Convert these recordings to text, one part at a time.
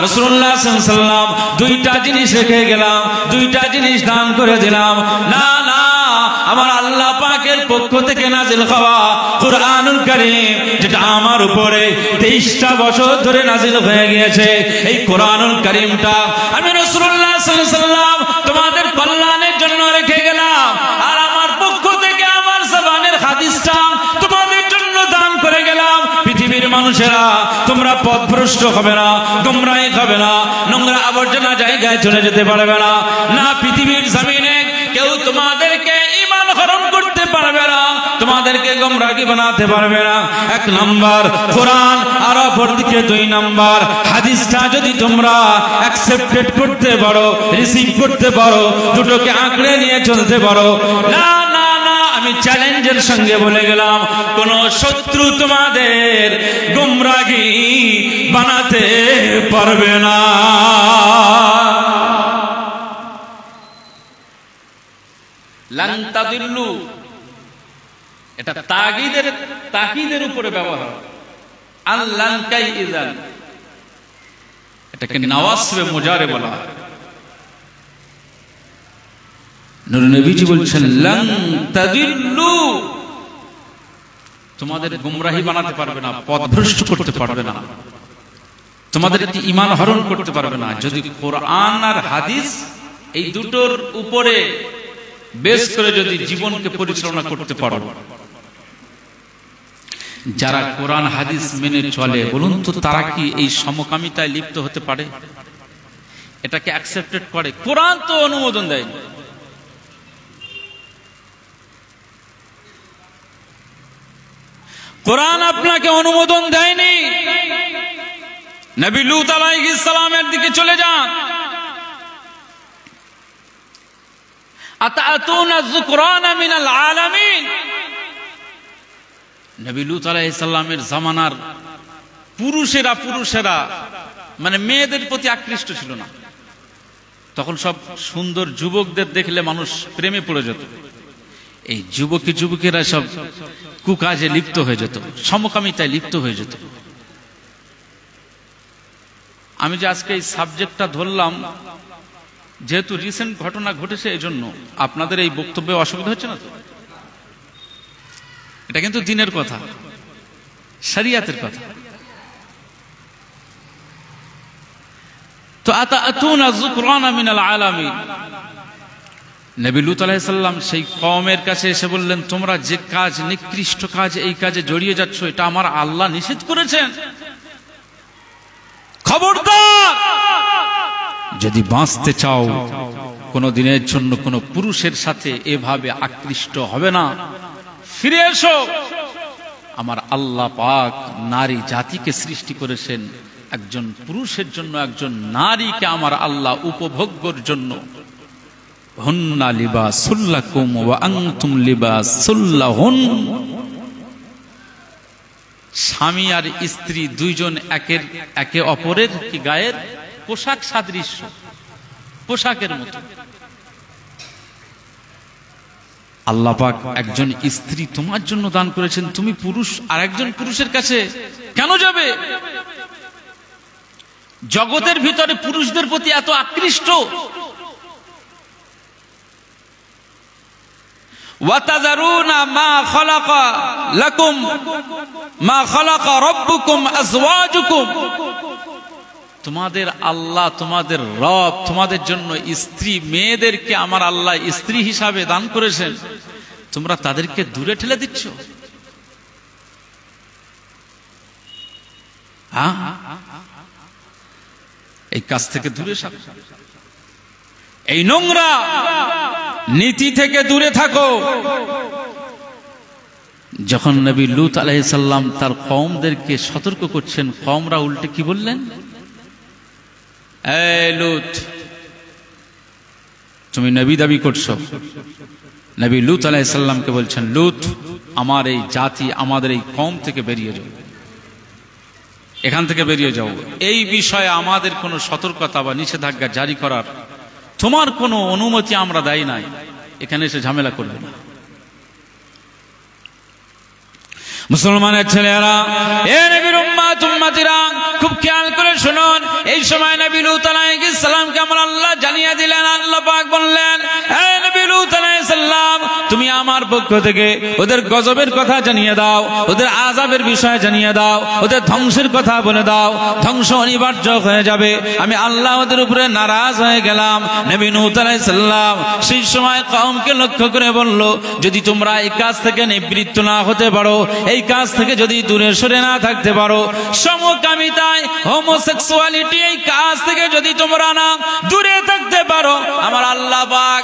রাসূলুল্লাহ সাল্লাল্লাহু আলাইহি ওয়াসাল্লাম দুইটা জিনিস রেখে গেলাম, দুইটা জিনিস দান করে দিলাম। না না, আমার আল্লাহ পাকের পক্ষ থেকে নাজিল হওয়া কুরআনুল কারীম, যেটা আমার উপরে 23টা বছর ধরে নাজিল হয়ে গিয়েছে, এই কুরআনুল কারীমটা আমি রাসূলুল্লাহ সাল্লাল্লাহু আলাইহি ওয়াসাল্লাম তোমাদের কল্যাণের জন্য রেখে গেলাম। আর আমার পক্ষ থেকে আমার জবানের হাদিসটা তোমাদের জন্য দান করে গেলাম। পৃথিবীর মানুষেরা তোমরা পথভ্রষ্ট হবে না, গোমরাহি হবে না, নোংরা আবর্জনা জায়গায় চলে যেতে পারবে না। না, পৃথিবীর জমিনে কেউ তোমাদেরকে ঈমান হরণ করতে পারবে না, তোমাদেরকে গোমরাহি বানাতে পারবে না। এক নাম্বার কোরআন, আর অপরদিকে 2 নাম্বার হাদিসটা যদি তোমরা অ্যাকসেপ্টেড করতে পারো, রিসিভ করতে পারো, দুটোকে আঁকড়ে নিয়ে চলতে পারো, না না না, আমি চ্যালেঞ্জের সঙ্গে বলে গেলাম, কোন শত্রু তোমাদের গোমরাহি বানাতে পারবে না। লান তাদিল্লু, এটা তাকিদের উপরে ব্যবহার। আল্লান কাই ইযান, এটাকে নওয়াসবে মুজারে বলা হয়। নূর নবীজি বলছেন লান তাদিল্লু, তোমাদের গোমরাহি বানাতে পারবে না, পথভ্রষ্ট করতে পারবে না, তোমাদের ঈমান হরণ করতে পারবে না, যদি কোরআন আর হাদিস এই দুটোর উপরে বেশ করে যদি জীবনকে পরিচালনা করতে পারো। যারা কোরআন হাদিস মেনে চলে, বলুন তো তারা কি এই সমকামিতায় লিপ্ত হতে পারে? এটাকে অ্যাকসেপ্টেড করে? কোরআন তো অনুমোদন দেয়। কোরআন আপনাকে অনুমোদন দেয়নি। নবী লূত আলাইহিস সালামের দিকে চলে যান। আতাতুনা যুকরানা মিনাল আলামিন, নবী লূত আলাইহিস সালামের জামানার পুরুষেরা মানে মেয়েদের প্রতি আকৃষ্ট ছিল না। তখন সব সুন্দর যুবকদের দেখলে মানুষ প্রেমে পড়ে যেত। এই যুবকেরা সব কুকাজে লিপ্ত হয়ে যেত, সমকামিতায় লিপ্ত হয়ে যেত। আমি যে আজকে এই সাবজেক্টটা ধরলাম, যেহেতু রিসেন্ট ঘটনা ঘটেছে, এজন্য আপনাদের এই বক্তব্যে অসুবিধা হচ্ছে না তো? এটা কিন্তু দিনের কথা, শরিয়াতের কথা। তো আতাতুনা যুকরানা মিনাল আলামিন, নবী লূত আলাইহিস সালাম সেই কওমের কাছে এসে বললেন, তোমরা যে কাজ, নিকৃষ্ট কাজ, এই কাজে জড়িয়ে যাচ্ছ, এটা আমার আল্লাহ নিষেধ করেছেন। খবরদার, যদি বাঁচতে চাও কোনো দিনের জন্য কোনো পুরুষের সাথে এভাবে আকৃষ্ট হবে না, ফিরে এসো। আমার আল্লাহ পাক নারী জাতিকে সৃষ্টি করেছেন একজন পুরুষের জন্য, একজন নারীকে আমার আল্লাহ উপভোগ্যর জন্য। হুন্না লিবাসুল লাকুম ওয়া আনতুম লিবাসুল লাহুন, স্বামী আর স্ত্রী দুইজন একে অপরের কি গায়ের পোশাক সাদৃশ্য, পোশাকের মতো। আল্লাহ পাক একজন স্ত্রী তোমার জন্য দান করেছেন, তুমি পুরুষ আর একজন পুরুষের কাছে কেন যাবে? জগতের ভিতরে পুরুষদের প্রতি এত আকৃষ্ট। ওয়াতাযারুনা মা খালাকা লাকুম মা খালাকা রাব্বুকুম আজওয়াজুকুম, তোমাদের আল্লাহ, তোমাদের রব তোমাদের জন্য স্ত্রী, মেয়েদেরকে আমার আল্লাহ স্ত্রী হিসাবে দান করেছেন, তোমরা তাদেরকে দূরে ঠেলে দিচ্ছ। এই কাজ থেকে দূরে থাকো, এই নোংরা নীতি থেকে দূরে থাকো। যখন নবী লূত আলাইহিস সালাম তার কওমদেরকে সতর্ক করছেন, কওমরা উল্টে কি বললেন? এই লূত, তুমি নবী দাবি করছো। নবী লূত আলাইহিস সালামকে বলছেন, লূত, আমার এই জাতি, আমাদের এই কওম থেকে বেরিয়ে যাও, এখান থেকে বেরিয়ে যাও। এই বিষয়ে আমাদের কোনো সতর্কতা বা নিষেধাজ্ঞা জারি করার তোমার কোনো অনুমতি আমরা দেই নাই, এখানে এসে ঝামেলা করবে না। মুসলমানের ছেলেরা, এ নবীর উম্মত উম্মতিরা, খুব খেয়াল করে শুনুন। এই সময় পক্ষ থেকে ওদের গজবের কথা জানিয়ে দাও, ওদের আযাবের বিষয় জানিয়ে দাও, ওদের ধ্বংসের কথা বলে দাও, ধ্বংস অনিবার্য হয়ে যাবে। আমি আল্লাহ ওদের উপরে নারাজ হয়ে গেলাম। নবী নূহ আলাইহিস সালাম সেই সময় কওমকে লক্ষ্য করে বলল, যদি তোমরা এই কাজ থেকে নিবৃত্ত না হতে পারো, এই কাজ থেকে যদি দূরে সরে না থাকতে পারো, সমকামিতায় হোমোসেক্সুয়ালিটি এই কাজ থেকে যদি তোমরা না দূরে থাকতে পারো, আমার আল্লাহ পাক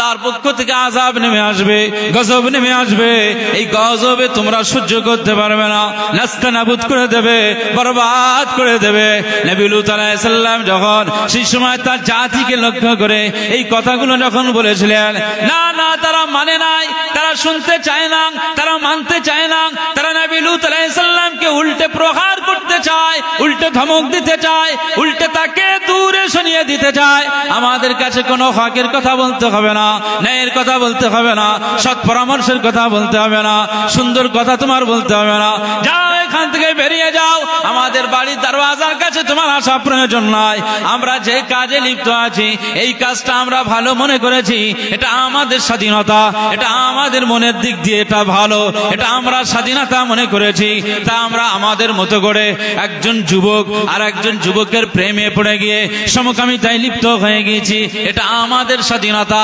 তার পক্ষ থেকে আযাব নেমে আসবে, গজব নেমে আসবে। এই গজবে তোমরা সহ্য করতে পারবে না, নাস্তানাবুদ করে দেবে, বরবাদ করে দেবে। নবী লূত আলাইহিস সালাম যখন সেই সময় তার জাতিকে লক্ষ্য করে এই কথাগুলো যখন বলেছিলেন, না না তারা মানে নাই, তারা শুনতে চায় না, তারা মানতে চায় না, তারা নবী লূত আলাইহিস সালামকে উল্টে প্রহার করতে চায়, উল্টে ধমক দিতে চায়, উল্টে তাকে দূরে সরিয়ে দিতে চায়। আমাদের কাছে কোনো হকের কথা বলতে হবে না, ন্যায়ের কথা বলতে হবে না, সৎ পরামর্শের কথা বলতে হবে না, সুন্দর কথা তোমার বলতে হবে না, যাও এখান থেকে বেরিয়ে যাও, আমাদের বাড়ির দরওয়াজার কাছে তোমার আসা প্রয়োজন নাই। আমরা যে কাজে লিপ্ত আছি এই কাজটা আমরা ভালো মনে করেছি, এটা আমাদের স্বাধীনতা, এটা আমাদের মনের দিক দিয়ে এটা ভালো, এটা আমরা স্বাধীনতা মনে করেছি, তা আমরা আমাদের মতো করে একজন যুবক আর একজন যুবকের প্রেমে পড়ে গিয়ে সমকামিতায় লিপ্ত হয়ে গিয়েছি, এটা আমাদের স্বাধীনতা।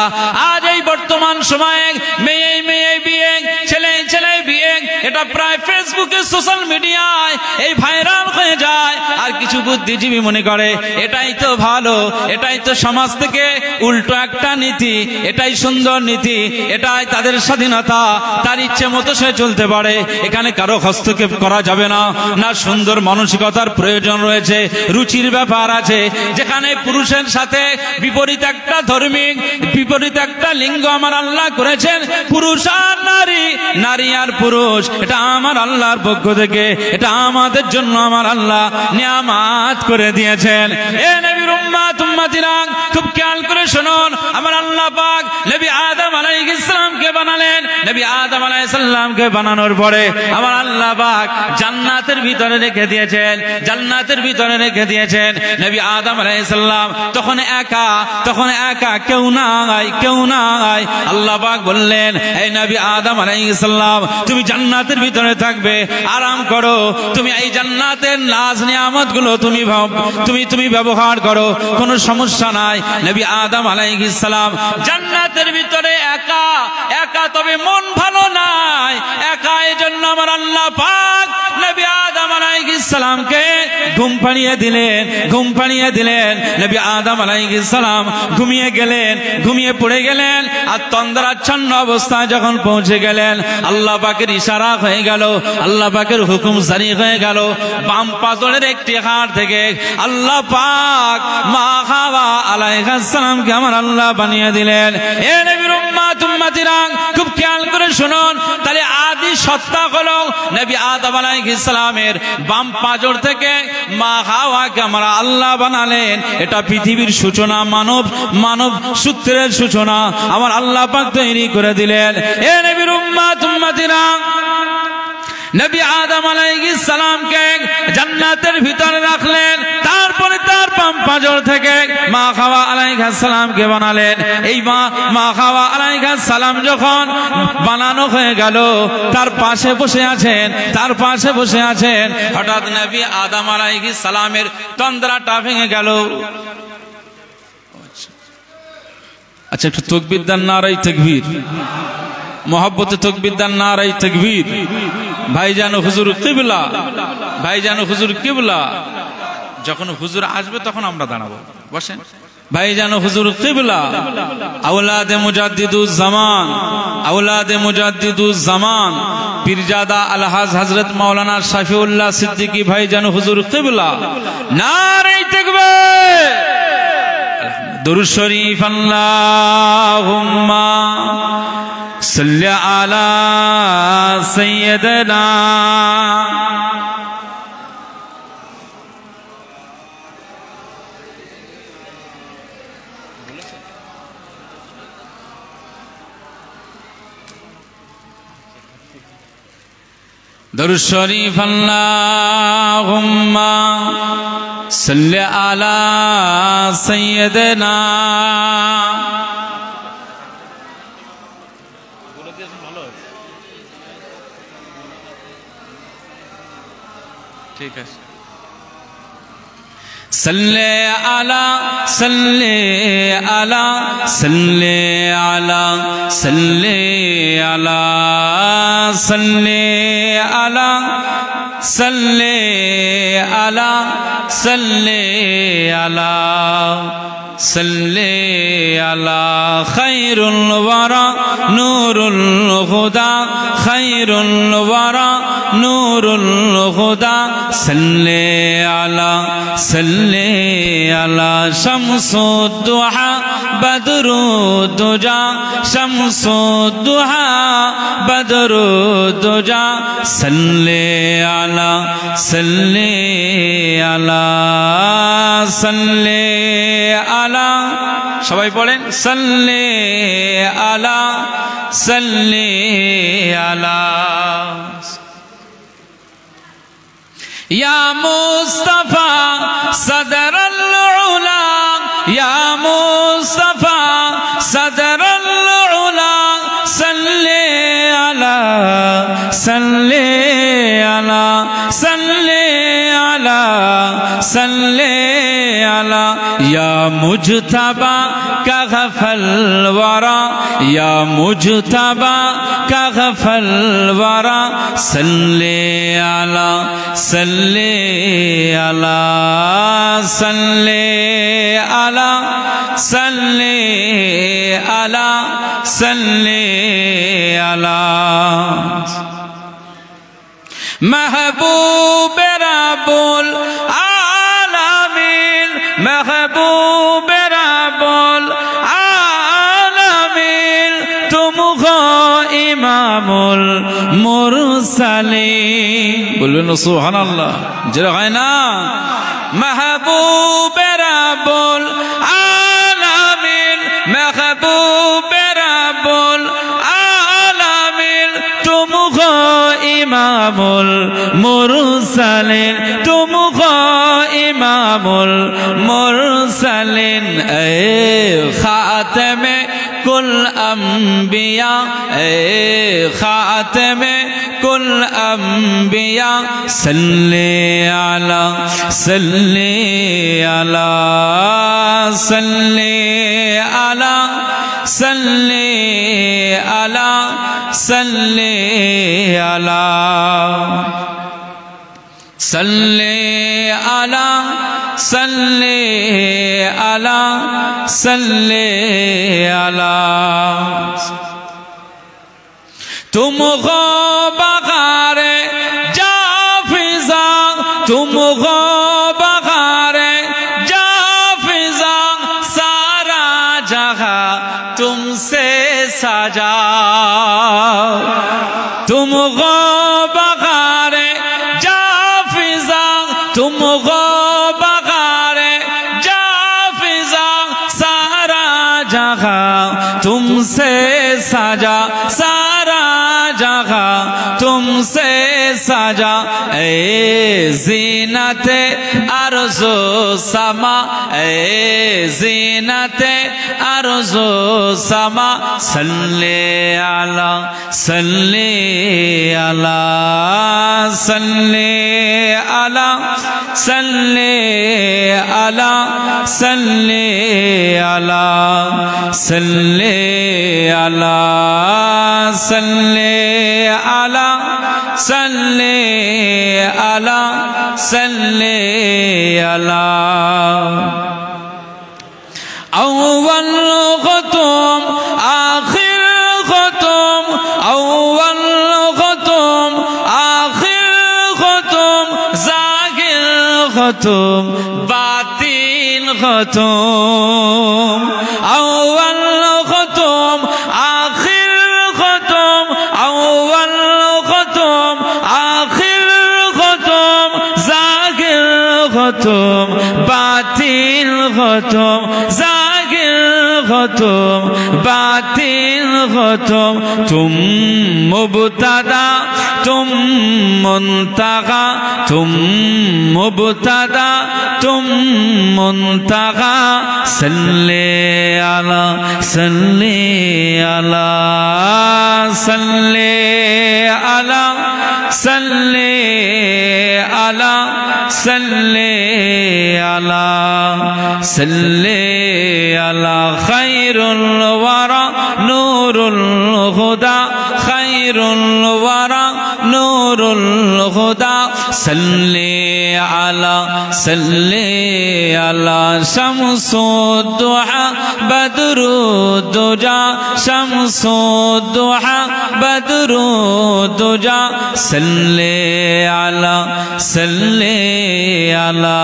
আজ এই বর্তমান সময়ে মেয়ে মেয়ে বিয়ে, ছেলে ছেলে বিয়ে, এটা প্রায় ফেসবুকে সোশ্যাল মিডিয়ায় এই ভাইরাল হয়ে যায়। আর কিছু বুদ্ধিজীবী মনে করে এটাই তো ভালো, এটাই তো সমাজ থেকে উল্টো একটা নীতি, এটাই সুন্দর নীতি, এটাই তাদের স্বাধীনতা, তার ইচ্ছে মতো সে চলতে পারে, এখানে কারো হস্তক্ষেপ করা যাবে না। না, সুন্দর মানসিকতার প্রয়োজন রয়েছে, রুচির ব্যাপার আছে, যেখানে পুরুষের সাথে বিপরীত একটা ধর্মিক, বিপরীত একটা লিঙ্গ আমার আল্লাহ করেছেন, পুরুষ আর নারী, নারী আর পুরুষ, এটা আমার আল্লাহর পক্ষ থেকে, এটা আমাদের জন্য আমার আল্লাহ নিয়ামত করে দিয়েছেন। এ নবীর উম্মত উম্মতিরা খুব খেয়াল করে শুনুন, আমার আল্লাহ পাক নবী আদম আলাইহিস সালামকে বানালেন। নবী আদম আলাইহিস সালামকে বানানোর পরে আমার আল্লাহ পাক জান্নাতের ভিতরে রেখে দিয়েছেন, জান্নাতের ভিতরে রেখে দিয়েছেন। নবী আদম আলাইহিস সালাম তখন একা, কেউ নাই, কেউ নাই। আল্লাহ পাক বললেন, এই নবী আদম আলাইহিস সালাম তুমি জান্নাতের ভিতরে থাকবে, আরাম করো, তুমি এই জান্নাতের নাজ নিয়ামতগুলো তুমি ব্যবহার করো, কোনো সমস্যা নাই। নবী আদম আলাইহিস সালাম জান্নাতের ভিতরে একা, তবে মন ভালো নাই, একা। এজন্য আমার আল্লাহ পাক নবী আদম আলাইহিস সালামকে ঘুম পাড়িয়ে দিলেন। নবী আদম আলাইহিস সালাম ঘুমিয়ে গেলেন, ঘুমিয়ে পড়ে গেলেন। আর তন্দ্রাচ্ছন্ন অবস্থায় যখন পৌঁছে গেলেন, আল্লাহ পাকের ইশারা হয়ে গেল, আল্লাহ পাকের হুকুম জারি হয়ে গেল। বাম পাজরের একটি হাড় থেকে আল্লাহ পাক মা হাওয়া আলাইহিস সালামকে আমার আল্লাহ বানিয়ে দিলেন। এ নবীর উম্মত উম্মতিরা খুব খেয়াল করে শুনুন, তাহলে আদি সত্তা হলো নবী আদম আলাইহিস সালামের বাম পাজর থেকে মা হাওয়াকে আমার আল্লাহ বানালেন। এটা পৃথিবীর সূচনা, মানব সূত্রের সূচনা আমার আল্লাহ পাক তৈরি করে দিলেন। এ নবীর উম্মত উম্মতিরা, নবী আদম আলাইহিস সালামকে জান্নাতের ভিতরে রাখলেন, তারপরে তার বাম পাজর থেকে মা হাওয়া আলাইহিস সালামকে বানালেন। এই মা হাওয়া আলাইহিস সালাম যখন বানানো হয়ে গেল, তার পাশে বসে আছেন, হঠাৎ নবী আদম আলাইহিস সালামের তন্দ্রাটা ভেঙে গেল। আচ্ছা, একটু তাকবীর দেন, নারায়ে তাকবীর, মোহাব্বতে তাকবীর দেন, নারায়ে তাকবীর। ভাইজান হুজুর কিবলা, ভাইজান হুজুর কিবলা। যখন হুজুর আসবে তখন আমরা দাঁড়াবো, বসেন। ভাইজান হুজুর কিবলা, আওলাদে মুজাদ্দিদুজ জামান, আওলাদে মুজাদ্দিদুজ জামান, পীরজাদা আলহাজ হযরত মাওলানা শফিউল্লাহ সিদ্দিকী ভাইজান হুজুর কিবলা। নারায়ে তাকবীর। দুরূদ শরীফ। আল্লাহুম্মা সাল্লি আলা সাইয়্যিদিনা দুরূদ শরীফ। আল্লাহুম্মা সাল্লি আলা সাইয়্যিদিনা। ठीक है। सल्ले अला सल्ले अला सल्ले अला सल्ले अला सल्ले अला सल्ले अला सल्ले अला सल्ले अला खैरुल वरा नूरुल खुदा खैरुल वरा नूरुल खुदा सल्ले अला सल्ले अला शम्सुद्दुहा बदरुद्दुजा शम्सुद्दुहा बदरुद्दुजा सल्ले अला सल्ले अला सल्ले अला सबाई पढ़ें सल्ले अला सल्ले अला या मुस्तफा सदरल उला या मुस्तफा सदरल उला सल्ले अला सल्ले अला सल्ले अला सल्ले अला या मुजतबा का गफल वरा या मुजतबा का गफल वरा सल्ले अला सल्ले अला सल्ले अला सल्ले अला सल्ले अला महबूब रब्बुल आलमीन महबूब रब्बुल आलमीन तुम हो इमामुल मुरसलीन बोलবেন सुभानाल्लाह जरा है ना महबूब रब्बुल आलमीन महबूब रब्बुल आलमीन तुम हो इमामुल मुरसलीन तुम हो इमामुल मुरसलीन ए खातमे कुल अंबिया ए खातमे कुल अंबिया सल्ले अला सल्ले अला सल्ले अला सल्ले अला सल्ले अला सल्ले अला सल्ले अला सल्ले अला तुम हो बगारे जाफिजा तुम हो बगारे जाफिजा सारा जगह तुमसे सजा तुम हो बगारे जाफिजा तुम हो बगारे जाफिजा सारा जगह तुमसे सजा सारा जगह तुमसे सजा ए ज़ीनते अर्ज़ो समा ए ज़ीनते अर्ज़ो समा सल्ले अला सल्ले अला सल्ले अला सल्ले अला सल्ले अला सल्ले अला सल्ले अला सल्ले अला सल्ले अला अव्वल ख़ुतूम आखिर ख़ुतूम अव्वल ख़ुतूम आखिर ख़ुतूम ज़ाहिर ख़ुतूम बातिन ख़ुतूम अव्वल ख़ुतूम आखिर ख़ुतूम अव्वल ख़ुतूम आखिर ख़ुतूम ज़ाहिर ख़ुतूम बातिन ख़ुतूम ज़ाहिर ख़ुतूम बातिन ख़ुतूम तुम मुब्तदा तुम मुंतगा तुम मुब्तदा तुम मुंतगा सल्ले अला सल्ले अला सल्ले अला सल्ले अला সাল্লি আলা সাল্লি আলা খায়রুল ওয়ারা নূরুল হুদা খায়রুল ওয়ারা নূরুল হুদা সাল্লি আলা শামসুদ দুহা বদরুদ দুজা শামসুদ দুহা বদরুদ দুজা সাল্লি আলা সাল্লি আলা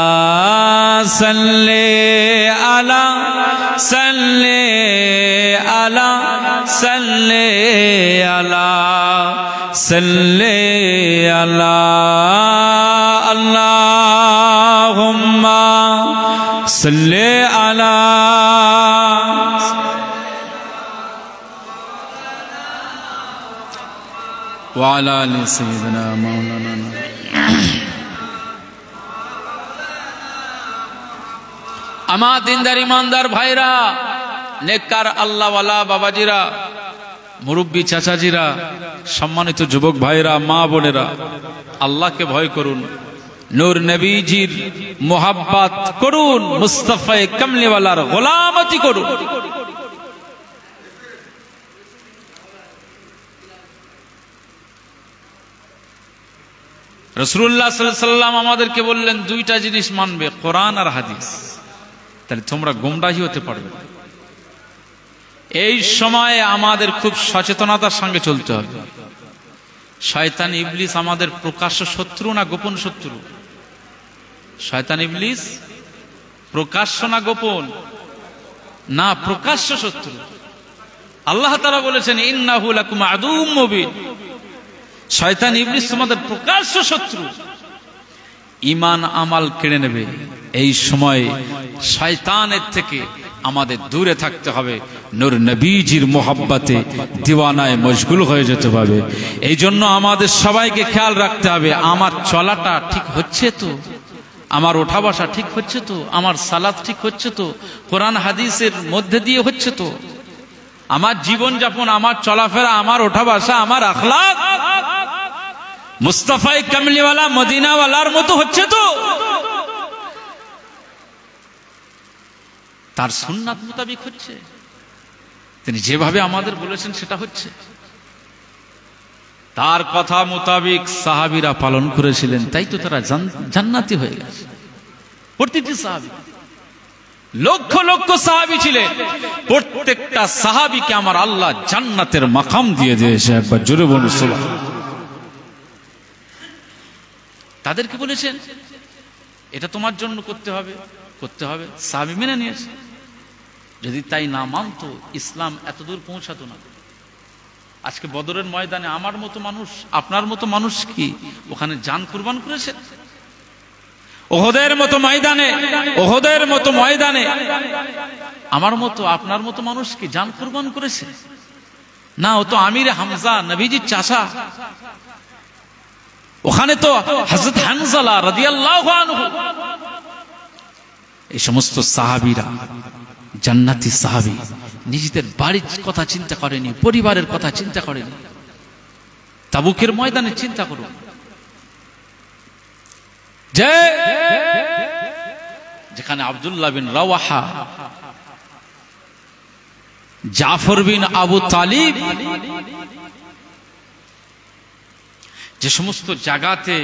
সাল্লি আলা সাল্লি আলা সাল্লি আলা সাল্লি আলা আল্লাহুম্মা সাল্লি আলা ওয়া আলা আলি সাইয়্যিদিনা মাওলানা। আমার দিনদার ইমানদার ভাইরা, নেককার আল্লাহওয়ালা বাবাজিরা, মুরব্বী চাচাজিরা, সম্মানিত যুবক ভাইরা, মা বোনেরা, আল্লাহকে ভয় করুন, নূর নবীজির মোহাব্বত করুন, মুস্তাফায়ে কামলিওয়ালার গোলামতি করুন। রাসূলুল্লাহ সাল্লাল্লাহু আলাইহি ওয়াসাল্লাম আমাদেরকে বললেন দুইটা জিনিস মানবে, কোরআন আর হাদিস, তাহলে তোমরা গোমরাহী হতে পারবে না। এই সময়ে আমাদের খুব সচেতনতার সঙ্গে চলতে হবে। শয়তান ইবলিস আমাদের প্রকাশ্য শত্রু না গোপন শত্রু? শয়তান ইবলিস প্রকাশ্য না গোপন? না, প্রকাশ্য শত্রু। আল্লাহ তাআলা বলেছেন ইন্নাহু লাকুম আদুউম মুবিন। শয়তান ইবলিস তোমাদের প্রকাশ্য শত্রু, ঈমান আমাল কেড়ে নেবে। এই সময় শয়তানের থেকে আমাদের দূরে থাকতে হবে, নূর নবীজির মোহাব্বতে দিওয়ানায় মশগুল হয়ে যেতে হবে। এই জন্য আমাদের সবাইকে খেয়াল রাখতে হবে, আমার চলাটা ঠিক হচ্ছে তো, আমার ওঠা বসা ঠিক হচ্ছে তো, আমার সালাত ঠিক হচ্ছে তো, কোরআন হাদিসের মধ্যে দিয়ে হচ্ছে তো, আমার জীবন যাপন, আমার চলাফেরা, আমার ওঠা বসা, আমার আখলাক মুস্তাফায়ে কামলিওয়ালা মদিনাওয়ালার মতো হচ্ছে তো, তার সুন্নাত মোতাবেক হচ্ছে, তিনি যেভাবে আমাদের বলেছেন সেটা হচ্ছে। তার কথা মোতাবেক সাহাবীরা পালন করেছিলেন, তাই তো তারা জান্নাতি হয়ে গেছে। প্রতিটি সাহাবী, লক্ষ লক্ষ সাহাবী ছিলেন, প্রত্যেকটা সাহাবীকে আমার আল্লাহ জান্নাতের মাকাম দিয়ে দিয়েছে। একবার জোরে বলুন সুবহানাল্লাহ। তাদেরকে বলেছেন এটা তোমার জন্য করতে হবে, করতে হবে। সাহাবী মেনে নিয়েছে। যদি তাই না মানত, ইসলাম এত দূর পৌঁছাতো না। আজকে বদরের ময়দানে আমার মতো মানুষ, আপনার মতো মানুষ কি ওখানে জান কুরবান করেছে? ওহদের মতো ময়দানে, ওহদের মতো ময়দানে আমার মতো আপনার মতো মানুষ কি জান কুরবান করেছে? না, ও তো আমির হামজা, নবীজির চাচা। ওখানে তো হযরত হানজালা রাদিয়াল্লাহু আনহু, এই সমস্ত সাহাবীরা জান্নাতি সাহাবী, নিজেদের বাড়ির কথা চিন্তা করেনি, পরিবারের কথা চিন্তা করেনি। তাবুকের ময়দানে চিন্তা করুন, যেখানে আব্দুল্লাহ বিন রাওয়াহা, জাফর বিন আবু তালিব, যে সমস্ত জায়গাতে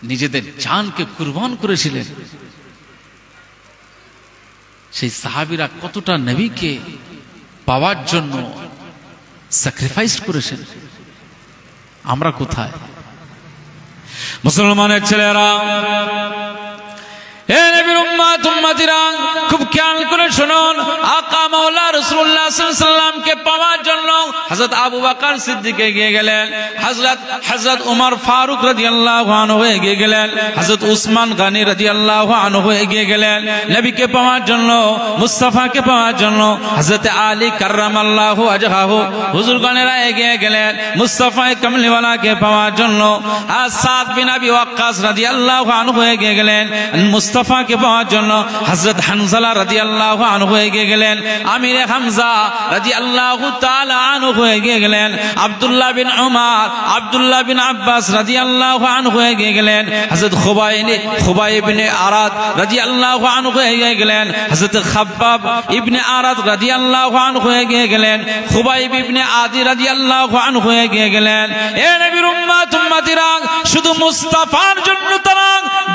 নিজেদের জানকে কুরবান করেছিলেন, সেই সাহাবীরা কতটা নবীকে পাওয়ার জন্য স্যাক্রিফাইস করেছেন। আমরা কোথায়? মুসলমানের ছেলেরা, হে নবীর উম্মত উম্মতিরা, খুব খেয়াল করে শুনুন। আকা মাওলা রাসূলুল্লাহ সাল্লাল্লাহু আলাইহি ওয়াসাল্লামকে পাওয়ার জন্য হযরত আবু বকর সিদ্দিক এগিয়ে গেলেন, হযরত ওমর ফারুক রাদিয়াল্লাহু আনহু এগিয়ে গেলেন, হযরত উসমান গনি রাদিয়াল্লাহু আনহু এগিয়ে গেলেন। নবীকে পাওয়ার জন্য, মুস্তাফাকে পাওয়ার জন্য হযরত আলী কাররামাল্লাহু ওয়াজহাহু হুজুরগণেরা এগিয়ে গেলেন। মুস্তাফায়ে কামলিওয়ালাকে পাওয়ার জন্য সাদ বিন আবি ওয়াক্কাস রাদিয়াল্লাহু আনহু এগিয়ে গেলেন। মুস্তাফাকে পাওয়ার জন্য হযরত হানজালা রাদিয়াল্লাহু আনহু এগিয়ে গেলেন। আমিরে হামজা রাদিয়াল্লাহু তাআলা আনহু হয়ে গেলেন আব্দুল্লাহ বিন উমর, আব্দুল্লাহ বিন আব্বাস রাদিয়াল্লাহু আনহু হয়ে গেলেন হযরত খুবাইব ইবনে আরাদ রাদিয়াল্লাহু আনহু হয়ে গেলেন হযরত খাব্বাব ইবনে আরাদ রাদিয়াল্লাহু আনহু হয়ে গেলেন খুবাইব ইবনে আদি রাদিয়াল্লাহু আনহু হয়ে গেলেন। এ নবীর উম্মতিরা, শুধু মুস্তাফার জন্য তারা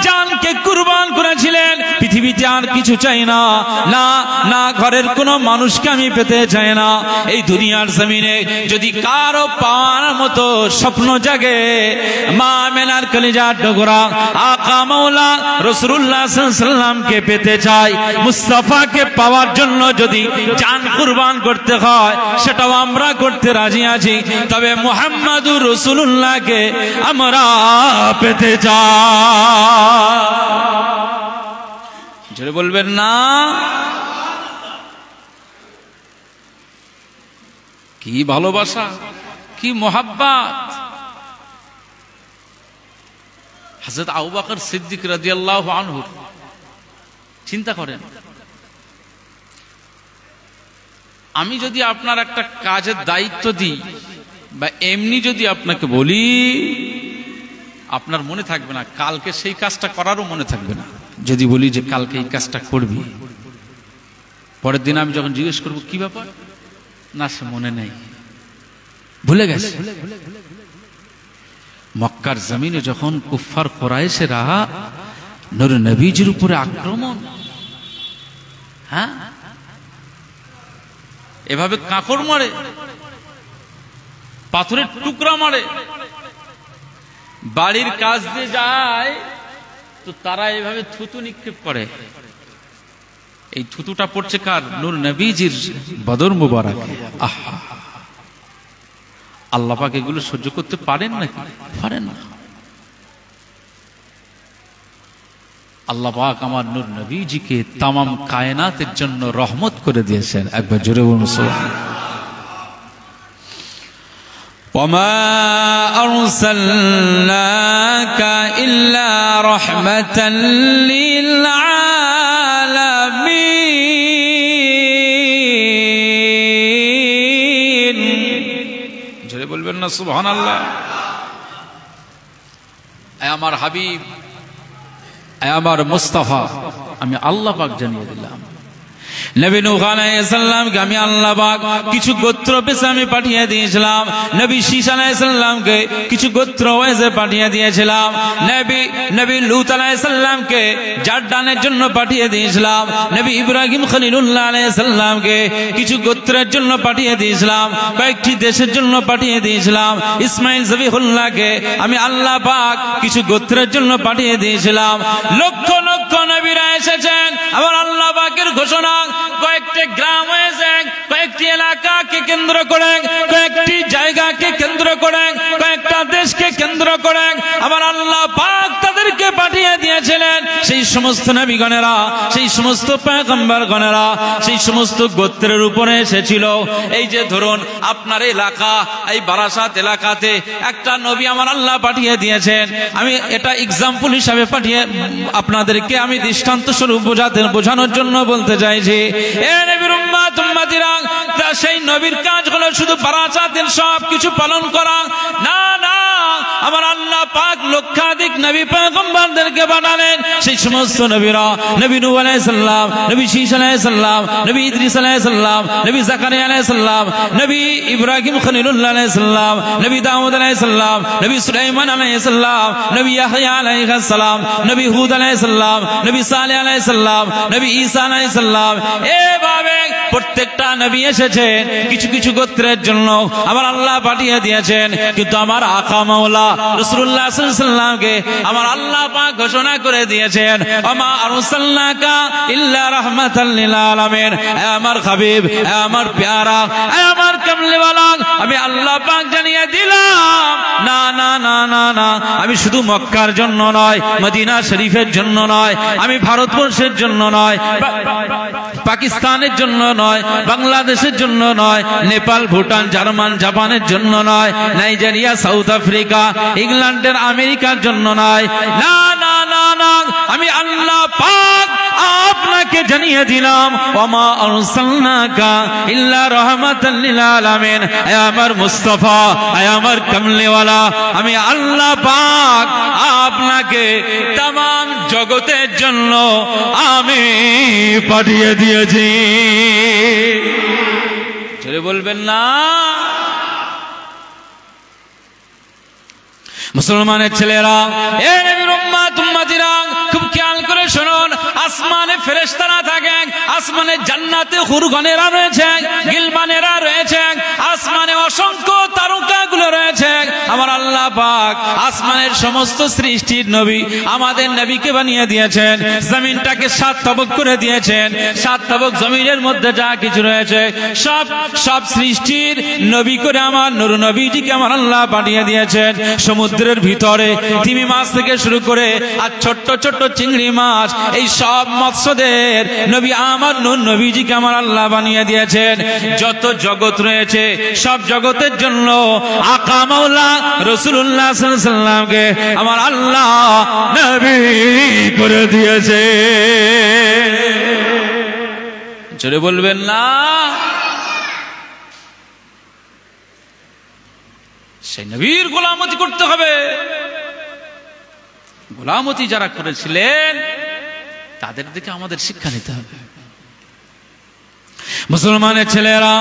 জানকে কুরবান করেছিলেন। পৃথিবীতে আর কিছু চাই না, না না ঘরের কোনো মানুষকে আমি পেতে চাই না। এই দুনিয়ার জমিনে যদি কারো পাওয়ার মতো স্বপ্ন জাগে, মা আমেনার কলিজার টুকরা আকা মাওলা রাসূলুল্লাহ সাল্লাল্লাহু আলাইহি ওয়াসাল্লামকে পেতে চাই, মুস্তাফাকে পাওয়ার জন্য যদি জান কুরবান করতে হয় সেটাও আমরা করতে রাজি আছি। তবে মুহাম্মাদুর রাসূলুল্লাহকে আমরা পেতে চাই। জোরে বলবেন না? কি ভালোবাসা, কি মোহাব্বত। হযরত আবু বকর সিদ্দিক রাদিয়াল্লাহু আনহু, চিন্তা করেন, আমি যদি আপনার একটা কাজের দায়িত্ব দিই বা এমনি যদি আপনাকে বলি, আপনার মনে থাকবে না, কালকে সেই কাজটা করারও মনে থাকবে না। যদি বলি যে কালকে এই কাজটা করবি, পরের দিন আমি যখন জিজ্ঞেস করবো কি ব্যাপার, না সে মনে নেই, ভুলে গেছে। মক্কার জমিনে যখন কুফফার কুরাইশেরা নূর নবীজির উপরে আক্রমণ, হ্যাঁ, এভাবে কাঁকড় মারে, পাথরের টুকরা মারে, বাড়ির কাজ দিয়ে যায় তো তারা এভাবে থুতু নিক্ষেপ করে। এই থুতুটা পড়ছে কার? নূর নবীজির বদর মুবারকে। আহা, আল্লাহ পাক এগুলো সহ্য করতে পারেন নাকি? পারেন না। আল্লাহ পাক আমার নূর নবীজিকে তামাম কায়নাতের জন্য রহমত করে দিয়েছেন। একবার জোরে বলুন সুবহানাল্লাহ। وما أرسلناك إلا رحمة للعالمين। জোরে বলবেন না সুবহানাল্লাহ। আমার হাবিব, আমার মুস্তাফা, আমি আল্লাহ পাক জানিয়ে দিলাম, নবী নূহ আলাইহিস সালামকে আমি আল্লাহ পাক কিছু গোত্র পেশে আমি পাঠিয়ে দিয়েছিলাম। নবী শীশ আলাইহিস সালামকে কিছু গোত্র ওয়াইজে পাঠিয়ে দিয়েছিলাম। নবী লূত আলাইহিস সালামকে জারদানের জন্য পাঠিয়ে দিয়েছিলাম। নবী ইব্রাহিম খলিলুল্লাহ আলাইহিস সালামকে কিছু গোত্রের জন্য পাঠিয়ে দিয়েছিলাম, কয়েকটি দেশের জন্য পাঠিয়ে দিয়েছিলাম। ইসমাঈল জবিহুল্লাহকে আমি আল্লাহ পাক কিছু গোত্রের জন্য পাঠিয়ে দিয়েছিলাম। লক্ষ লক্ষ নবীরা এসেছেন। আমার আল্লাহ পাকের ঘোষণা, কয়েকটি গ্রাম হয়েছে, কয়েকটি এলাকাকে কেন্দ্র করে, কয়েকটি জায়গাকে কেন্দ্র করে, কয়েকটা দেশকে কেন্দ্র করে আমার আল্লাহ পাক তাদেরকে পাঠিয়ে দিয়েছিলেন। সেই সমস্ত নবীগণেরা, সেই সমস্ত পয়গম্বরগণেরা সেই সমস্ত গোত্রের উপরে এসেছিল। এই যে ধরুন আপনার এলাকা, এই বারাসাত এলাকাতে একটা নবী আমার আল্লাহ পাঠিয়ে দিয়েছেন। আমি এটা এক্সাম্পল হিসাবে পাঠিয়ে আপনাদেরকে আমি দৃষ্টান্ত স্বরূপ বোঝানোর জন্য বলতে চাইছি। এ নবীর উম্মত উম্মতিরা, সেই নবীর কাজ হলো শুধু বারাসাতের সব কিছু পালন করা না, না, আমার আল্লাহ পাক লক্ষাধিক নবী পয়গম্বরদেরকে পাঠালেন। সেই সমস্ত নবীরা, নবী নূহ আলাইহিস সালাম, নবী শীশ আলাইহিস সালাম, নবী ইদ্রিস আলাইহিস সালাম, নবী জাকারিয়া আলাইহিস সালাম, নবী ইব্রাহিম খলিলুল্লাহ আলাইহিস সালাম, নবী দাউদ আলাইহিস সালাম, নবী সুলাইমান আলাইহিস সালাম, নবী ইয়াহইয়া আলাইহিস সালাম, নবী হুদ আলাইহিস সালাম, নবী সালেহ আলাইহিস সালাম, নবী ঈসা আলাইহিস সালাম। এভাবে প্রত্যেকটা নবী এসেছেন কিছু কিছু গোত্রের জন্য আমার আল্লাহ পাঠিয়ে দিয়েছেন। কিন্তু আমার আকা মাওলা রাসূলুল্লাহ সাল্লাল্লাহু আলাইহি ওয়াসাল্লামকে আমার আল্লাহ পাক ঘোষণা করে দিয়েছেন, ওমা আরসালনাকা ইল্লা রাহমাতাল লিল আলামিন। হে আমার হাবিব, হে আমার প্যারা, হে আমার কামলিওয়ালা, আমি আল্লাহ পাক জানিয়ে দিলাম, না না না না না, আমি শুধু মক্কার জন্য নয়, মদিনা শরীফের জন্য নয়, আমি ভারতবর্ষের জন্য নয়, পাকিস্তানের জন্য নয়, বাংলাদেশের জন্য নয়, নেপাল, ভুটান, জার্মান, জাপানের জন্য নয়, নাইজেরিয়া, সাউথ আফ্রিকা, ইংল্যান্ডের, আমেরিকার জন্য নয়, না না না না, আমি আল্লাহ পাক আপনাকে আপনাকে জানিয়ে দিলাম ওয়ামা আরসালনাকা ইল্লা রাহমাতাল লিল আলামিন। হে আমার মুস্তাফা, হে আমার কামলিওয়ালা, আমি আল্লাহ পাক আপনাকে तमाम জগতের জন্য আমি পাঠিয়ে দিয়েছি। ছেড়ে বলবেন না। মুসলমানের ছেলেরা, এ নবীর উম্মত উম্মতিরা, খুব খেয়াল করে শুনুন। আসমানে ফেরেশতারা থাকেন, আসমানে জান্নাতে হুরগণেরা রয়েছে, গিলমানেরা রয়েছে, আসমানে অসংখ্য তারকাগুলো রয়েছে। আমার আল্লাহ পাক আসমানের সমস্ত সৃষ্টির নবী আমাদের নবীকে বানিয়ে দিয়েছেন। জমিনটাকে 7 তবক করে দিয়েছেন। 7 তবক জমিনের মধ্যে যা কিছু রয়েছে সব সৃষ্টির নবী করে আমার নূর নবীজিকে আমার আল্লাহ পাঠিয়ে দিয়েছেন। সমুদ্রের ভিতরে তিমি মাছ থেকে শুরু করে আর ছোট্ট ছোট্ট চিংড়ি মাছ, এই সব মৎস্যদের নবী আমার নূর নবীজিকে আমার আল্লাহ বানিয়ে দিয়েছেন। যত জগৎ রয়েছে সব জগতের জন্য আকা মাওলা রাসূলুল্লাহ সাল্লাল্লাহু আলাইহি ওয়াসাল্লামকে আমার আল্লাহ নবী করে দিয়েছে। জোরে বলবেন না। সেই নবীর গোলামতি করতে হবে। গোলামতি যারা করেছিলেন তাদের দিকে আমাদের শিক্ষা নিতে হবে। মুসলমানের ছেলেরা,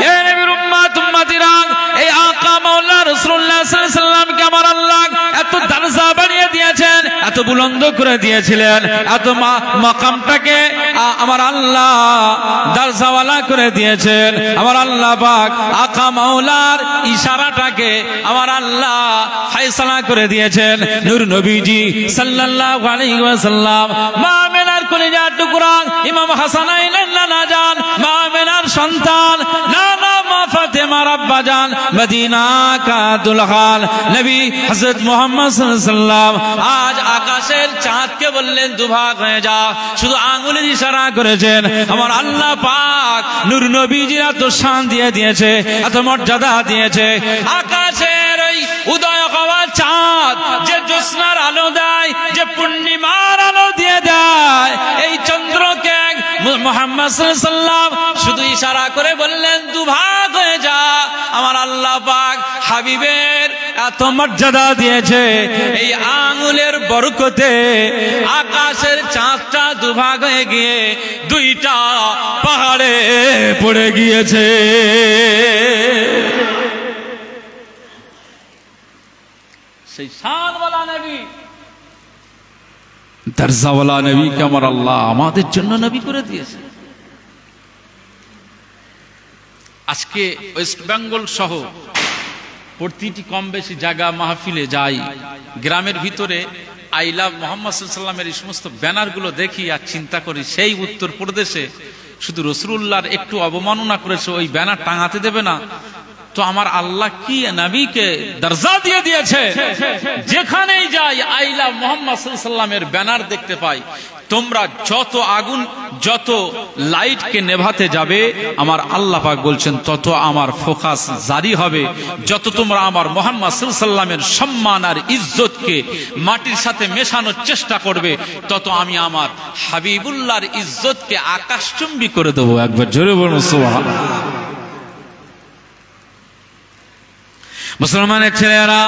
এ নবীর উম্মত উম্মতিরা, এই আকা মাওলা রাসূলুল্লাহ সাল্লাল্লাহু আলাইহি ওয়াসাল্লামকে আমার আল্লাহ এত দরজা বানিয়ে দিয়েছেন, এত বুলন্দ করে দিয়েছিলেন, এত মাকামটাকে আমার আল্লাহ দরজাওয়ালা করে দিয়েছেন। আমার আল্লাহ পাক আকা মাওলার ইশারাটাকে আমার আল্লাহ ফয়সালা করে দিয়েছেন। নূর নবীজি সাল্লাল্লাহু আলাইহি ওয়াসাল্লাম মা আমিনার কলিজার টুকরা ইমাম হাসানাইন নানা জান, মা আমিনার সন্তান নানা মা ফাতেমা রাব্বা জান, মদিনা কা দুলহান নবী হযরত মুহাম্মদ সাল্লাল্লাহু আলাইহি ওয়াসাল্লাম আজ আকাশের চাঁদকে বললেন দুভাগ হয়ে যা, শুধু আঙ্গুলের ইশারা করেছেন। আমার আল্লাহ পাক নূর নবীজির এত শান দিয়ে দিয়েছে, এত মর্যাদা দিয়েছে। আকাশের ওই উদয় হওয়া চাঁদ যে জ্যোৎস্নার আলো দেয়, যে পূর্ণিমার আলো দিয়ে দেয়, এই চন্দ্রকে মুহাম্মদ সাল্লাল্লাহু আলাইহি ওয়াসাল্লাম শুধু ইশারা করে বললেন দুভাগ হয়ে যা। আমার আল্লাহ পাক হাবিবের এত মর্যাদা দিয়েছে, এই আঙ্গুলের বরকতে আকাশের চাঁদটা দুভাগ হয়ে গিয়ে 2টা পাহাড়ে পড়ে গিয়েছে। সেই শানওয়ালা নবী, দরজাওয়ালা নবীকে আমার আল্লাহ আমাদের জন্য নবী করে দিয়েছে। আজকে ওয়েস্ট বেঙ্গল সহ প্রতিটি কম বেশি জায়গা মাহফিলে যাই, গ্রামের ভিতরে আই লাভ মুহাম্মদ সাল্লাল্লাহু আলাইহি ওয়াসাল্লামের এই সমস্ত ব্যানারগুলো দেখি আর চিন্তা করি, সেই উত্তর প্রদেশে শুধু রাসূলুল্লাহর একটু অবমাননা করেছে, ওই ব্যানার টাঙাতে দেবে না। তো আমার আল্লাহ কি নবীকে দরজা দিয়ে দিয়েছে। যেখানেই যাই আই লাভ মুহাম্মদ সাল্লাল্লাহু আলাইহি ওয়াসাল্লামের ব্যানার দেখতে পাই। তোমরা যত আগুন, যত লাইটকে নেভাতে যাবে, আমার আল্লাহ পাক বলছেন তত আমার ফোকাস জারি হবে। যত তোমরা আমার মুহাম্মদ সাল্লাল্লাহু আলাইহি ওয়াসাল্লামের সম্মান আর ইজ্জতকে মাটির সাথে মেশানোর চেষ্টা করবে, তত আমি আমার হাবিবুল্লাহর ইজ্জতকে আকাশচুম্বী করে দেবো। একবার জোরে বলুন সুবহানাল্লাহ। মুসলমানের ছেলেরা,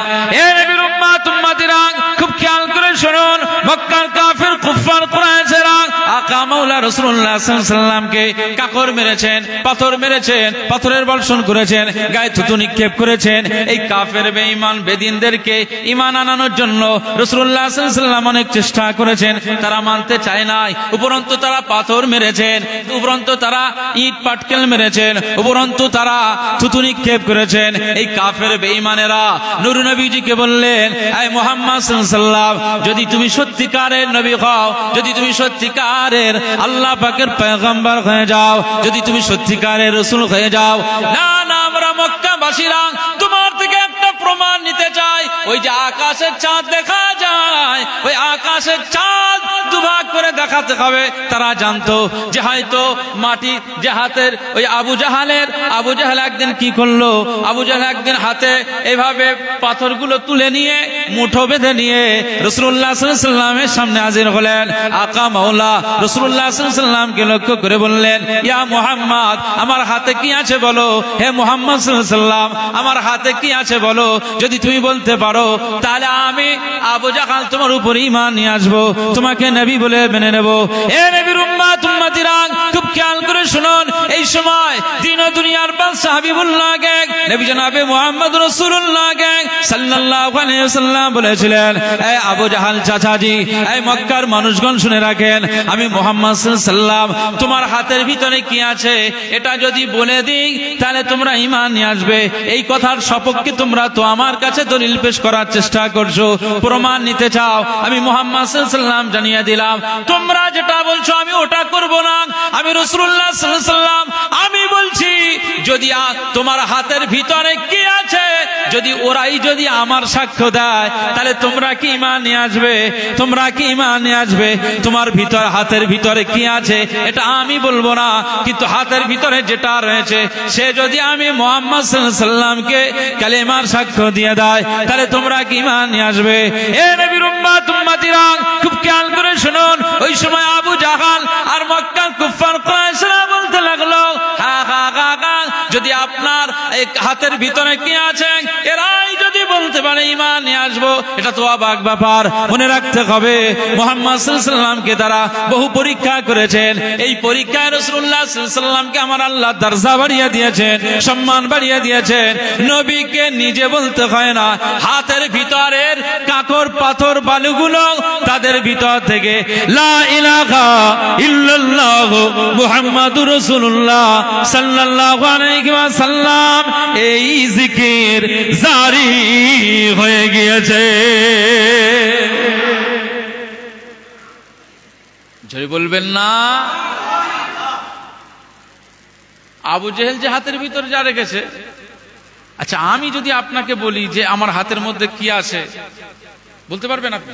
এ নবীর উম্মত উম্মতিরা, খুব খেয়াল করে শুনুন। মক্কার কাফির কুফার কুরাইশরা আকা মাওলা রাসূলুল্লাহ সাল্লাল্লাহু আলাইহি ওয়াসাল্লামকে কাকর মেরেছেন, পাথর মেরেছেন, পাথরের বর্ষণ করেছেন, গায়ে থুতু নিক্ষেপ করেছেন। এই কাফের বেঈমান বেদিনদেরকে ঈমান আনানোর জন্য রাসূলুল্লাহ সাল্লাল্লাহু আলাইহি ওয়াসাল্লাম অনেক চেষ্টা করেছেন, তারা মানতে চায় নাই। উপরন্তু তারা পাথর মেরেছেন, উপরন্তু তারা ইট পাটকেল মেরেছেন, উপরন্তু তারা থুতু নিক্ষেপ করেছেন। এই কাফের বেঈমানেরা নূর নবীজিকে বললেন, হে মুহাম্মদ সাল্লাল্লাহু আলাইহি ওয়াসাল্লাম, যদি তুমি সত্যিকারের নবী হও, যদি তুমি সত্যিকারের আল্লাহ পাকের পয়গম্বর হয়ে যাও, যদি তুমি সত্যিকারের রাসূল হয়ে যাও, না না, আমরা মক্কাবাসীরা তোমার থেকে একটা প্রমাণ নিতে চায়, ওই যে আকাশের চাঁদ দেখা যায়, ওই আকাশের চাঁদ দুভাগ করে দেখাতে হবে। তারা জানতো যে হয়তো মাটি যে হাতের ওই আবু জাহাল একদিন কি করলো, আবু জাহাল একদিন হাতে এইভাবে পাথরগুলো তুলে নিয়ে মুঠো বেঁধে নিয়ে রাসূলুল্লাহ সাল্লাল্লাহু আলাইহি ওয়াসাল্লামের সামনে হাজির হলেন। আকা মাওলা রাসূলুল্লাহ সাল্লাল্লাহু আলাইহি ওয়াসাল্লামকে লক্ষ্য করে বললেন, ইয়া মুহাম্মদ, আমার হাতে কি আছে বলো। হে মুহাম্মদ সাল্লাল্লাহু আলাইহি ওয়াসাল্লাম, আমার হাতে কি আছে বলো। যদি তুমি বলতে পারো তাহলে আমি আবু জাহাল তোমার উপর ঈমান নিয়ে আসবো, তোমাকে নবী বলে মেনে নেব। এ নবীর উম্মত উম্মতিরা, খুব খেয়াল করে শুনুন। এই সময় দিন ও দুনিয়ার বাদশা হাবিবুল্লাহ কে নবী জনাবে মুহাম্মদ রাসূলুল্লাহ কে সাল্লাল্লাহু আলাইহি ওয়াসাল্লাম বলেছিলেন, এই আবু জাহাল চাচাজি, এই মক্কার মানুষগণ শুনে রাখেন, আমি মুহাম্মদ সাল্লাল্লাহু আলাইহি ওয়াসাল্লাম তোমার হাতের ভিতরে কি আছে এটা যদি বলে দিই তাহলে তোমরা ঈমান নিয়ে আসবে। এই কথার সপক্ষে তোমরা তো আমার কাছে দলিল পেশ করার চেষ্টা করছো, প্রমাণ নিতে চাও। আমি মুহাম্মদ সাল্লাল্লাহু আলাইহি ওয়াসাল্লাম জানিয়ে দিলাম, তোমরা যেটা বলছো আমি ওটা করব না। আমি রাসূলুল্লাহ সাল্লাল্লাহু আলাইহি ওয়াসাল্লাম আমি বলছি, যদি তোমার হাতের ভিতরে কি আছে, যদি ওরাই যদি আমার সাক্ষ্য দেয় তাহলে তোমরা কি ঈমান নিয়ে আসবে, তোমরা কি ঈমান নিয়ে আসবে। তোমার ভিতর হাতের ভিতরে কি আছে এটা আমি বলবো না, কিন্তু হাতের ভিতরে যেটা রয়েছে সে যদি আমি মুহাম্মদ সাল্লাল্লাহু আলাইহি ওয়াসাল্লামকে কালেমার সাক্ষ্য দিয়ে দেয় তাহলে তোমরা কি ঈমান নিয়ে আসবে। এ নবীর উম্মত উম্মতিরা, খুব খেয়াল করে শুনুন। ওই সময় আবু জাহাল আর মক্কার কুফার কুরাইশরা বলতে লাগলো, হা হা হা হা, যদি আপনার এই হাতের ভিতরে কি আছে এরাই যদি বলতে পারে ঈমান নিয়ে আসবো, এটা তো অবাক ব্যাপার। মনে রাখতে হবে মুহাম্মদ সাল্লাল্লাহু আলাইহি ওয়াসাল্লামকে তারা বহু পরীক্ষা করেছেন। এই পরীক্ষায় রাসূলুল্লাহ সাল্লাল্লাহু আলাইহি ওয়াসাল্লামকে আমার আল্লাহ দরজা বাড়িয়ে দিয়েছেন, সম্মান বাড়িয়ে দিয়েছেন। নবীকে নিজে বলতে হয় না, হাতের ভিতরের কাকর পাথর বালুগুলো তাদের ভিতর থেকে লা ইলাহা ইল্লাল্লাহ মুহাম্মাদুর রাসূলুল্লাহ সাল্লাল্লাহু আলাইহি ওয়াসাল্লাম এই জিকির জারি হয়ে গিয়েছে। জোরে বলবেন না। আবু জেহেল যে হাতের ভিতরে যা রেখেছে, আচ্ছা আমি যদি আপনাকে বলি যে আমার হাতের মধ্যে কি আছে, বলতে পারবেন আপনি?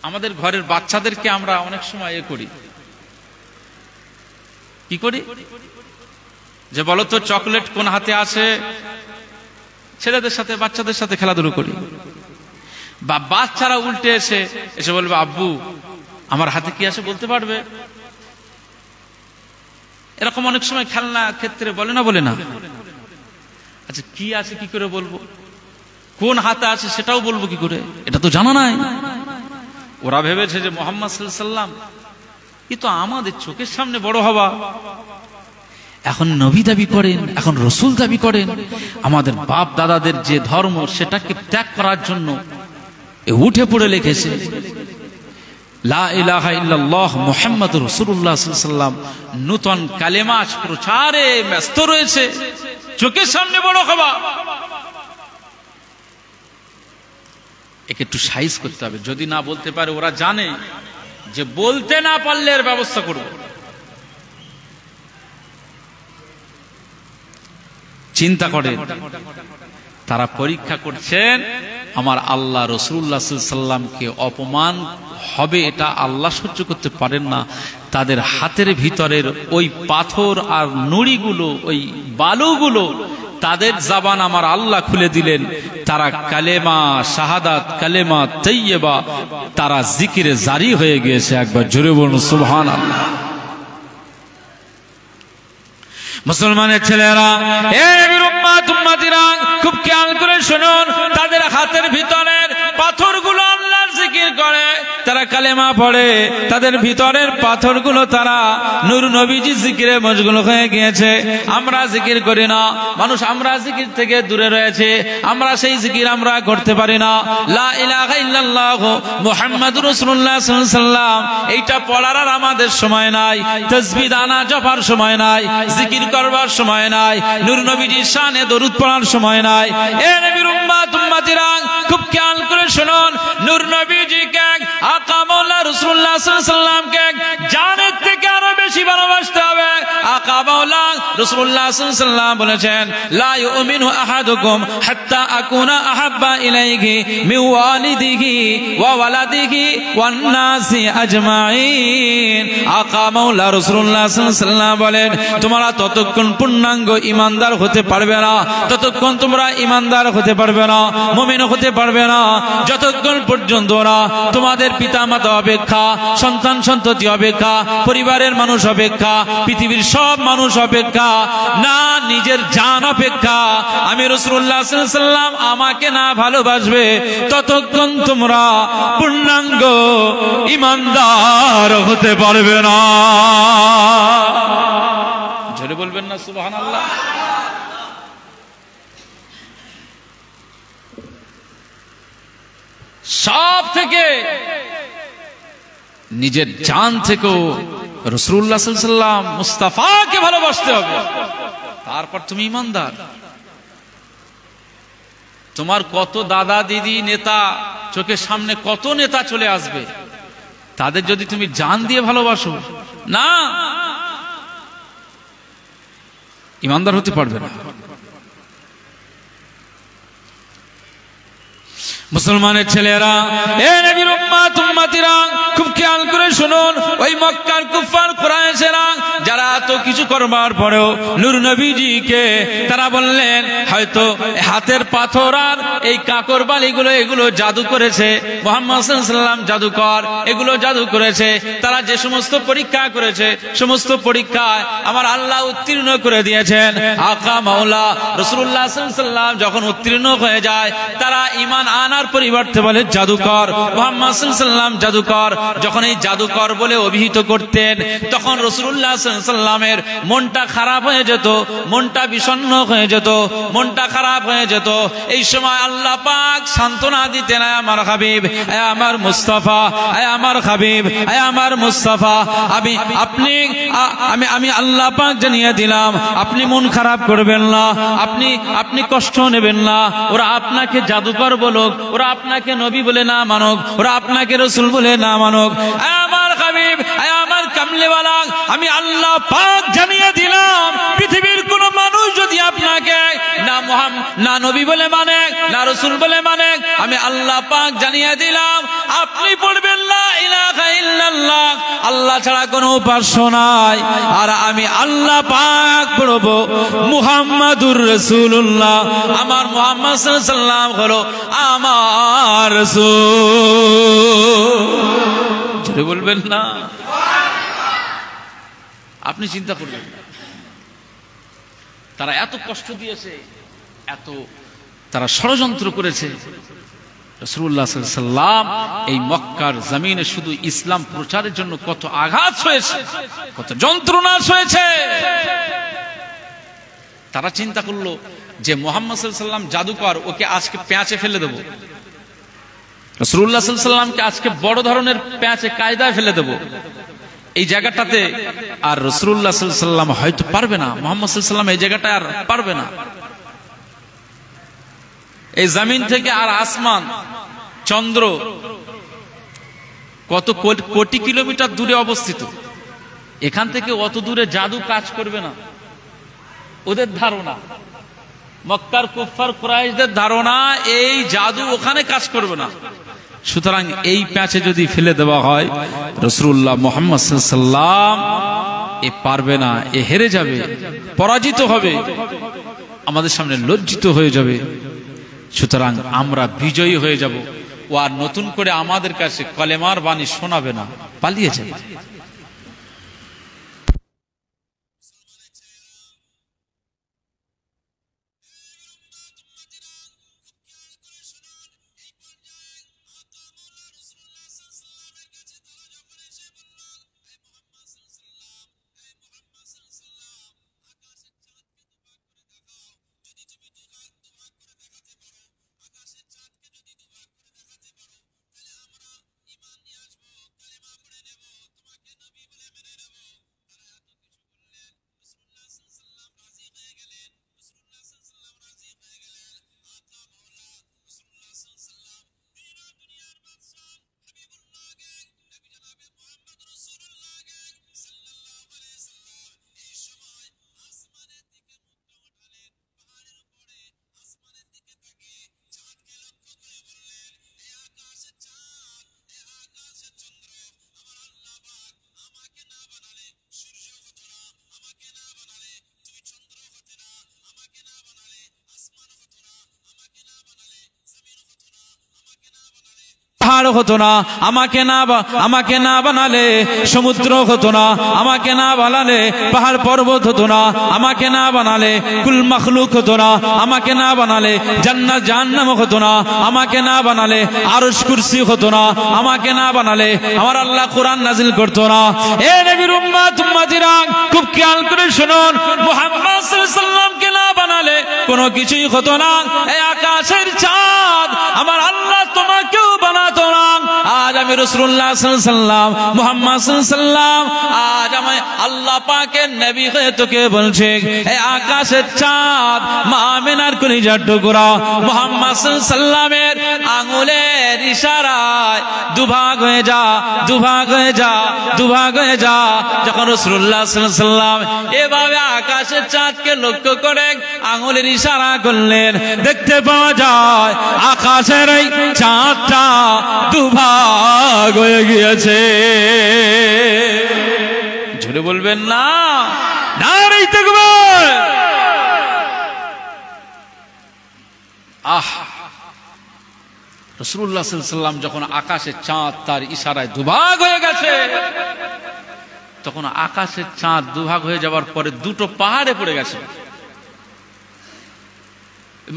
আমাদের ঘরের বাচ্চাদেরকে আমরা অনেক সময় করি, কি করি যে বলো তো চকলেট কোন হাতে আছে, ছেলেদের সাথে বাচ্চাদের সাথে খেলাধুলো করি। বা বাচ্চারা উল্টে এসে বলবে, আব্বু আমার হাতে কি আছে বলতে পারবে? এরকম অনেক সময় খেলনা ক্ষেত্রে বলে না। আচ্ছা কি আছে কি করে বলবো, কোন হাতে আছে সেটাও বলবো কি করে, এটা তো জানা নাই। ওরা ভেবেছে যে মুহাম্মদ সাল্লাল্লাহু আলাইহি ওয়াসাল্লাম কি তো আমাদের চোখের সামনে বড় হওয়া, এখন নবী দাবি করেন, এখন রসুল দাবি করেন। আমাদের বাপ দাদাদের যে ধর্ম সেটাকে ত্যাগ করার জন্য উঠে পড়ে লিখেছে লা ইলাহা ইল্লাল্লাহ মুহাম্মাদুর রাসূলুল্লাহ সাল্লাল্লাহু আলাইহি ওয়াসাল্লাম। নূতন কালেমা প্রচারে ব্যস্ত রয়েছে, চোখের সামনে বড় হওয়া। একে একটু সাইজ করতে হবে। যদি না বলতে পারে, ওরা জানে যে বলতে না পারলে এর ব্যবস্থা করব। চিন্তা করেন, তারা পরীক্ষা করছেন আমার আল্লাহ রাসূলুল্লাহ সাল্লাল্লাহু আলাইহি ওয়াসাল্লামকে অপমান হবে এটা আল্লাহ সহ্য করতে পারেন না। তাদের হাতের ভিতরের ওই পাথর আর নুড়িগুলো, ওই বালুগুলো তাদের জবান আমার আল্লাহ খুলে দিলেন। তারা কালেমা শাহাদাত, কালেমা তাইয়্যিবা তারা জিকিরে জারি হয়ে গিয়েছে। একবার জোরে বলুন সুবহানাল্লাহ। মুসলমানের ছেলেরা, এ নবীর উম্মত উম্মতিরা, খুব খেয়াল করে শুনুন। তাদের হাতের ভিতরের পাথরগুলো আল্লাহর জিকির করে, তারা কালেমা পড়ে, তাদের ভিতরের পাথরগুলো তারা নূর নবীজি জিকিরে মশগুল হয়ে গিয়েছে। আমরা জিকির করি না, মানুষ আমরা জিকির থেকে দূরে রয়েছে, আমরা সেই জিকির আমরা করতে পারি না। লা ইলাহা ইল্লাল্লাহ মুহাম্মাদুর রাসূলুল্লাহ সাল্লাল্লাহু আলাইহি ওয়াসাল্লাম এইটা পড়ার আর আমাদের সময় নাই, তাসবিহ দানা জপার সময় নাই, জিকির করবার সময় নাই, নূর নবীজির শানে দরুদ পড়ার সময় নাই। এ নবীর উম্মত উম্মতিরা, খুব খেয়াল করে শুনুন। নূর নবীজিকে আকা মাওলা রাসূলুল্লাহ সাল্লাল্লাহু আলাইহি ওয়াসাল্লামকে জানের থেকে আরো বেশি ভালোবাসতে হবে। আকা মাওলা রাসূলুল্লাহ সাল্লাল্লাহু আলাইহি ওয়াসাল্লাম বলেছেন, লা ইউমিনু আহাদুকুম হাত্তা আকুনা আহাব্বা ইলাইহি মিন ওয়ালিদিহি ওয়া ওয়ালাদিহি ওয়ান নাসি আজমাইন। আকা মাওলা রাসূলুল্লাহ সাল্লাল্লাহু আলাইহি ওয়াসাল্লাম বলেন, তোমরা ততক্ষণ পূর্ণাঙ্গ ঈমানদার হতে পারবে না, ততক্ষণ তোমরা ঈমানদার হতে পারবে না, মুমিন হতে পারবে না, যতক্ষণ পর্যন্ত ওরা তোমাদের পিতামাতা অপেক্ষা, সন্তান সন্ততি অপেক্ষা, পরিবারের মানুষ অপেক্ষা, পৃথিবীর সব মানুষ অপেক্ষা, না নিজের জান অপেক্ষা আমি রাসূলুল্লাহ সাল্লাল্লাহু আলাইহি ওয়াসাল্লাম আমাকে না ভালোবাসবে, ততক্ষণ তোমরা পূর্ণাঙ্গ ঈমানদার হতে পারবে না। জোরে বলবেন না সুবহানাল্লাহ। সব থেকে নিজের জান থেকেও রাসূলুল্লাহ সাল্লাল্লাহু আলাইহি ওয়াসাল্লাম মুস্তাফাকে ভালোবাসতে হবে, তারপর তুমি ঈমানদার। তোমার কত দাদা দিদি নেতা চোখের সামনে কত নেতা চলে আসবে, তাদের যদি তুমি জান দিয়ে ভালোবাসো না, ঈমানদার হতে পারবে না। মুসলমানের ছেলেরা, এ নবীর উম্মত উম্মতিরা, খুব খেয়াল করে শুনুন। ওই মক্কার কুফার কুরাইশেরা যারা তো কিছু করবার পরেও নূর নবীজিকে তারা বললেন হয়তো হাতের পাথর আর এই কাকর বালিগুলো এগুলো জাদু করেছে, মুহাম্মদ সাল্লাল্লাহু আলাইহি ওয়াসাল্লাম জাদুকর, এগুলো জাদু করেছে। তারা যে সমস্ত পরীক্ষা করেছে সমস্ত পরীক্ষায় আমার আল্লাহ উত্তীর্ণ করে দিয়েছেন। আকা মাওলা রাসূলুল্লাহ সাল্লাল্লাহু আলাইহি ওয়াসাল্লাম যখন উত্তীর্ণ হয়ে যায়, তারা ঈমান আনার পরিবর্তে বলে জাদুকর, মুহাম্মদ সাল্লাল্লাহু আলাইহি ওয়াসাল্লাম জাদুকর। যখন এই জাদুকর বলে অভিহিত করতেন, তখন রাসূলুল্লাহ সাল্লাল্লাহু আলাইহি ওয়াসাল্লামের মনটা খারাপ হয়ে যেত, মনটা বিষণ্ণ হয়ে যেত, মনটা খারাপ হয়ে যেত। এই সময় আল্লাহ পাক সান্ত্বনা দিতেন, আয় আমার হাবিব, আয় আমার মুস্তাফা, আয় আমার হাবিব, আয় আমার মুস্তাফা, আমি আল্লাহ পাক জানিয়ে দিলাম আপনি মন খারাপ করবেন না, আপনি কষ্ট নেবেন না। ওরা আপনাকে জাদুকর বলুক, ওরা আপনাকে নবী বলে না মানুক, ওরা আপনাকে রাসূল বলে না মানুক, আয় আমার হাবিব, আয় আমার কামলিওয়ালা, আমি আল্লাহ পাক জানিয়ে দিলাম পৃথিবীর কোন মানুষ যদি আপনাকে না নবী বলে মানে, না রাসূল বলে মানে, আমি আল্লাহ পাক জানিয়ে দিলাম আপনি পড়বেন লা ইলাহা ইল্লাল্লাহ, আল্লাহ ছাড়া কোনো উপাস্য নাই, আর আমি আল্লাহ পাক পড়ব মুহাম্মাদুর রাসূলুল্লাহ, আমার মুহাম্মদ সাল্লাল্লাহু আলাইহি ওয়াসাল্লাম হলো আমার রাসূল। জোরে বলবেন না। আপনি চিন্তা করবেন, তারা এত কষ্ট দিয়েছে, এত তারা ষড়যন্ত্র করেছে। রাসূলুল্লাহ সাল্লাল্লাহু আলাইহি ওয়াসাল্লাম এই মক্কার জমিনে শুধু ইসলাম প্রচারের জন্য কত আঘাত হয়েছে, কত যন্ত্রণা হয়েছে। তারা চিন্তা করলো যে মুহাম্মদ সাল্লাল্লাহু আলাইহি ওয়াসাল্লাম জাদুকর, ওকে আজকে পেঁচে ফেলে দেব। রাসূলুল্লাহ সাল্লাল্লাহু আলাইহি ওয়াসাল্লামকে আজকে বড় ধরনের পেঁচে কায়দায় ফেলে দেব এই জায়গাটাতে। আর রাসূলুল্লাহ সাল্লাল্লাহু আলাইহি ওয়াসাল্লাম হয়তো পারবে না, মুহাম্মদ সাল্লাল্লাহু আলাইহি ওয়াসাল্লাম এই জায়গাটা আর পারবে না। এই জমিন থেকে আর আসমান চন্দ্র কত কোটি কিলোমিটার দূরে অবস্থিত, এখান থেকে অত দূরে জাদু কাজ করবে না। ওদের ধারণা, মক্কার কুফার কুরাইশদের ধারণা, এই জাদু ওখানে কাজ করবে না। সুতরাং এই প্যাচে যদি ফেলে দেওয়া হয়, রাসূলুল্লাহ মুহাম্মদ সাল্লাল্লাহু আলাইহি ওয়াসাল্লাম এ পারবে না, এ হেরে যাবে, পরাজিত হবে, আমাদের সামনে লজ্জিত হয়ে যাবে। সুতরাং আমরা বিজয়ী হয়ে যাব, ও আর নতুন করে আমাদের কাছে কলেমার বাণী শোনাবে না, পালিয়ে যাবে। পাহাড় হতো না, আমাকে না বানালে সমুদ্র হতো না, আমাকে না বানালে পাহাড় পর্বত হতো না, আমাকে না বানালে কুল মখলুক হতো না, আমাকে না বানালে জান্নাত জাহান্নাম হতো না, আমাকে না বানালে আরশ কুরসি হতো না, আমাকে না বানালে আমার আল্লাহ কোরআন নাজিল করতো না। এ নবীর উম্মত উম্মতিরা খুব খেয়াল করে শুনুন, মুহাম্মদ সাল্লাল্লাহু আলাইহি ওয়াসাল্লামকে না বানালে কোনো কিছুই হতো না। এই আকাশের চাঁদ আমার আল্লাহ তোমাকেও বানাতো না। আজ আমি রাসূলুল্লাহ সাল্লাল্লাহু আলাইহি ওয়াসাল্লাম মুহাম্মদ সাল্লাল্লাহু আলাইহি ওয়াসাল্লাম, আজ আমি আল্লাহ পাকের নবী হয়ে তোকে বলছি, এই আকাশের চাঁদ মা আমিনার কলিজার টুকরা মুহাম্মদ সাল্লাল্লাহু আলাইহি ওয়াসাল্লামের আঙ্গুলের ইশারায় দুভাগ হয়ে যা, দুভাগ হয়ে যা, দুভাগ হয়ে যা। যখন রাসূলুল্লাহ সাল্লাল্লাহু আলাইহি ওয়াসাল্লাম এভাবে আকাশের চাঁদকে লক্ষ্য করে আঙ্গুলের ইশারা করলেন, দেখতে পাওয়া যায় আকাশের এই চাঁদটা দুভাগ হয়ে গিয়েছে। জোরে বলবেন না, নারে তাকবীর। রাসূলুল্লাহ সাল্লাল্লাহু আলাইহি ওয়াসাল্লাম যখন আকাশের চাঁদ তার ইশারায় দুভাগ হয়ে গেছে, তখন আকাশের চাঁদ দুভাগ হয়ে যাওয়ার পরে দুটো পাহাড়ে পড়ে গেছে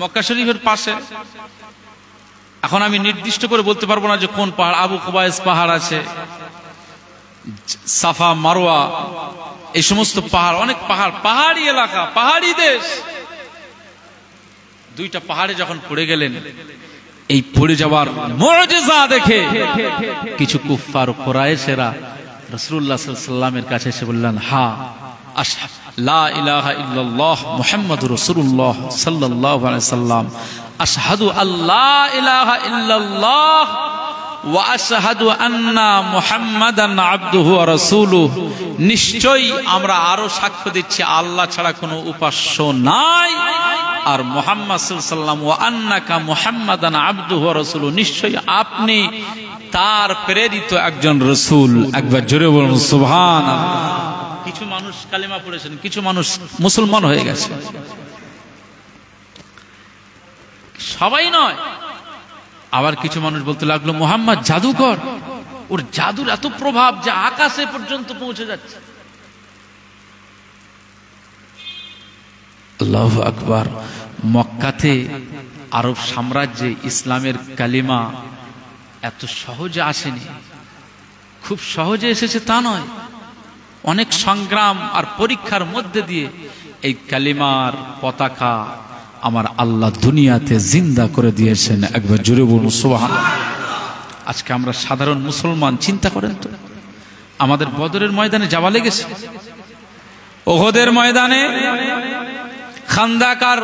মক্কা শরীফের পাশে। এখন আমি নির্দিষ্ট করে বলতে পারবো না যে কোন পাহাড়, আবু কুবাইস পাহাড় আছে, সাফা মারওয়া, এই সমস্ত পাহাড়, অনেক পাহাড়, পাহাড়ি এলাকা, পাহাড়ি দেশ। দুইটা পাহাড়ে যখন পড়ে গেলেন, এই পড়ে যাওয়ার মুজিজা দেখে কিছু কুফফার কুরাইশেরা রাসূলুল্লাহ সাল্লাল্লাহু আলাইহি ওয়াসাল্লামের কাছে এসে বললেন, হা লা ইলাহা ইল্লাল্লাহ মুহাম্মাদুর রাসূলুল্লাহ সাল্লাল্লাহু আলাইহি ওয়াসাল্লাম, আশহাদু আল্লা ইলাহা ইল্লাল্লাহ ওয়া আশহাদু আন্না মুহাম্মাদান আবদুহু ওয়া রাসূলুহু, নিশ্চয়ই আমরা আরো সাক্ষ্য দিচ্ছি আল্লাহ ছাড়া কোনো উপাস্য নাই, আর মুহাম্মদ সাল্লাল্লাহু আলাইহি ওয়াসাল্লাম ওয়া আন্নাকা মুহাম্মাদান আবদুহু ওয়া রাসূলুহু, নিশ্চয়ই আপনি তার প্রেরিত একজন রাসূল। একবার জোরে বলুন সুবহানাল্লাহ। কিছু মানুষ কালেমা পড়েছেন, কিছু মানুষ মুসলমান হয়ে গেছে, সবাই নয়। আবার কিছু মানুষ বলতে লাগলো মুহাম্মদ জাদুকর, ওর জাদুর এত প্রভাব যে আকাশে পর্যন্ত পৌঁছে যাচ্ছে। আল্লাহু আকবার। মক্কাতে আরব সাম্রাজ্যে ইসলামের কালিমা এত সহজে আসেনি, খুব সহজে এসেছে তা নয়, অনেক সংগ্রাম আর পরীক্ষার মধ্যে দিয়ে এই কালিমার পতাকা আমার আল্লাহ দুনিয়াতে জিন্দা করে দিয়েছেন। একবার জোরে বলুন সুবহানাল্লাহ। আজকে আমরা সাধারণ মুসলমান, চিন্তা করেন তো, আমাদের বদরের ময়দানে যাওয়া লেগেছে, ওহদের ময়দানে, খান্দাক আর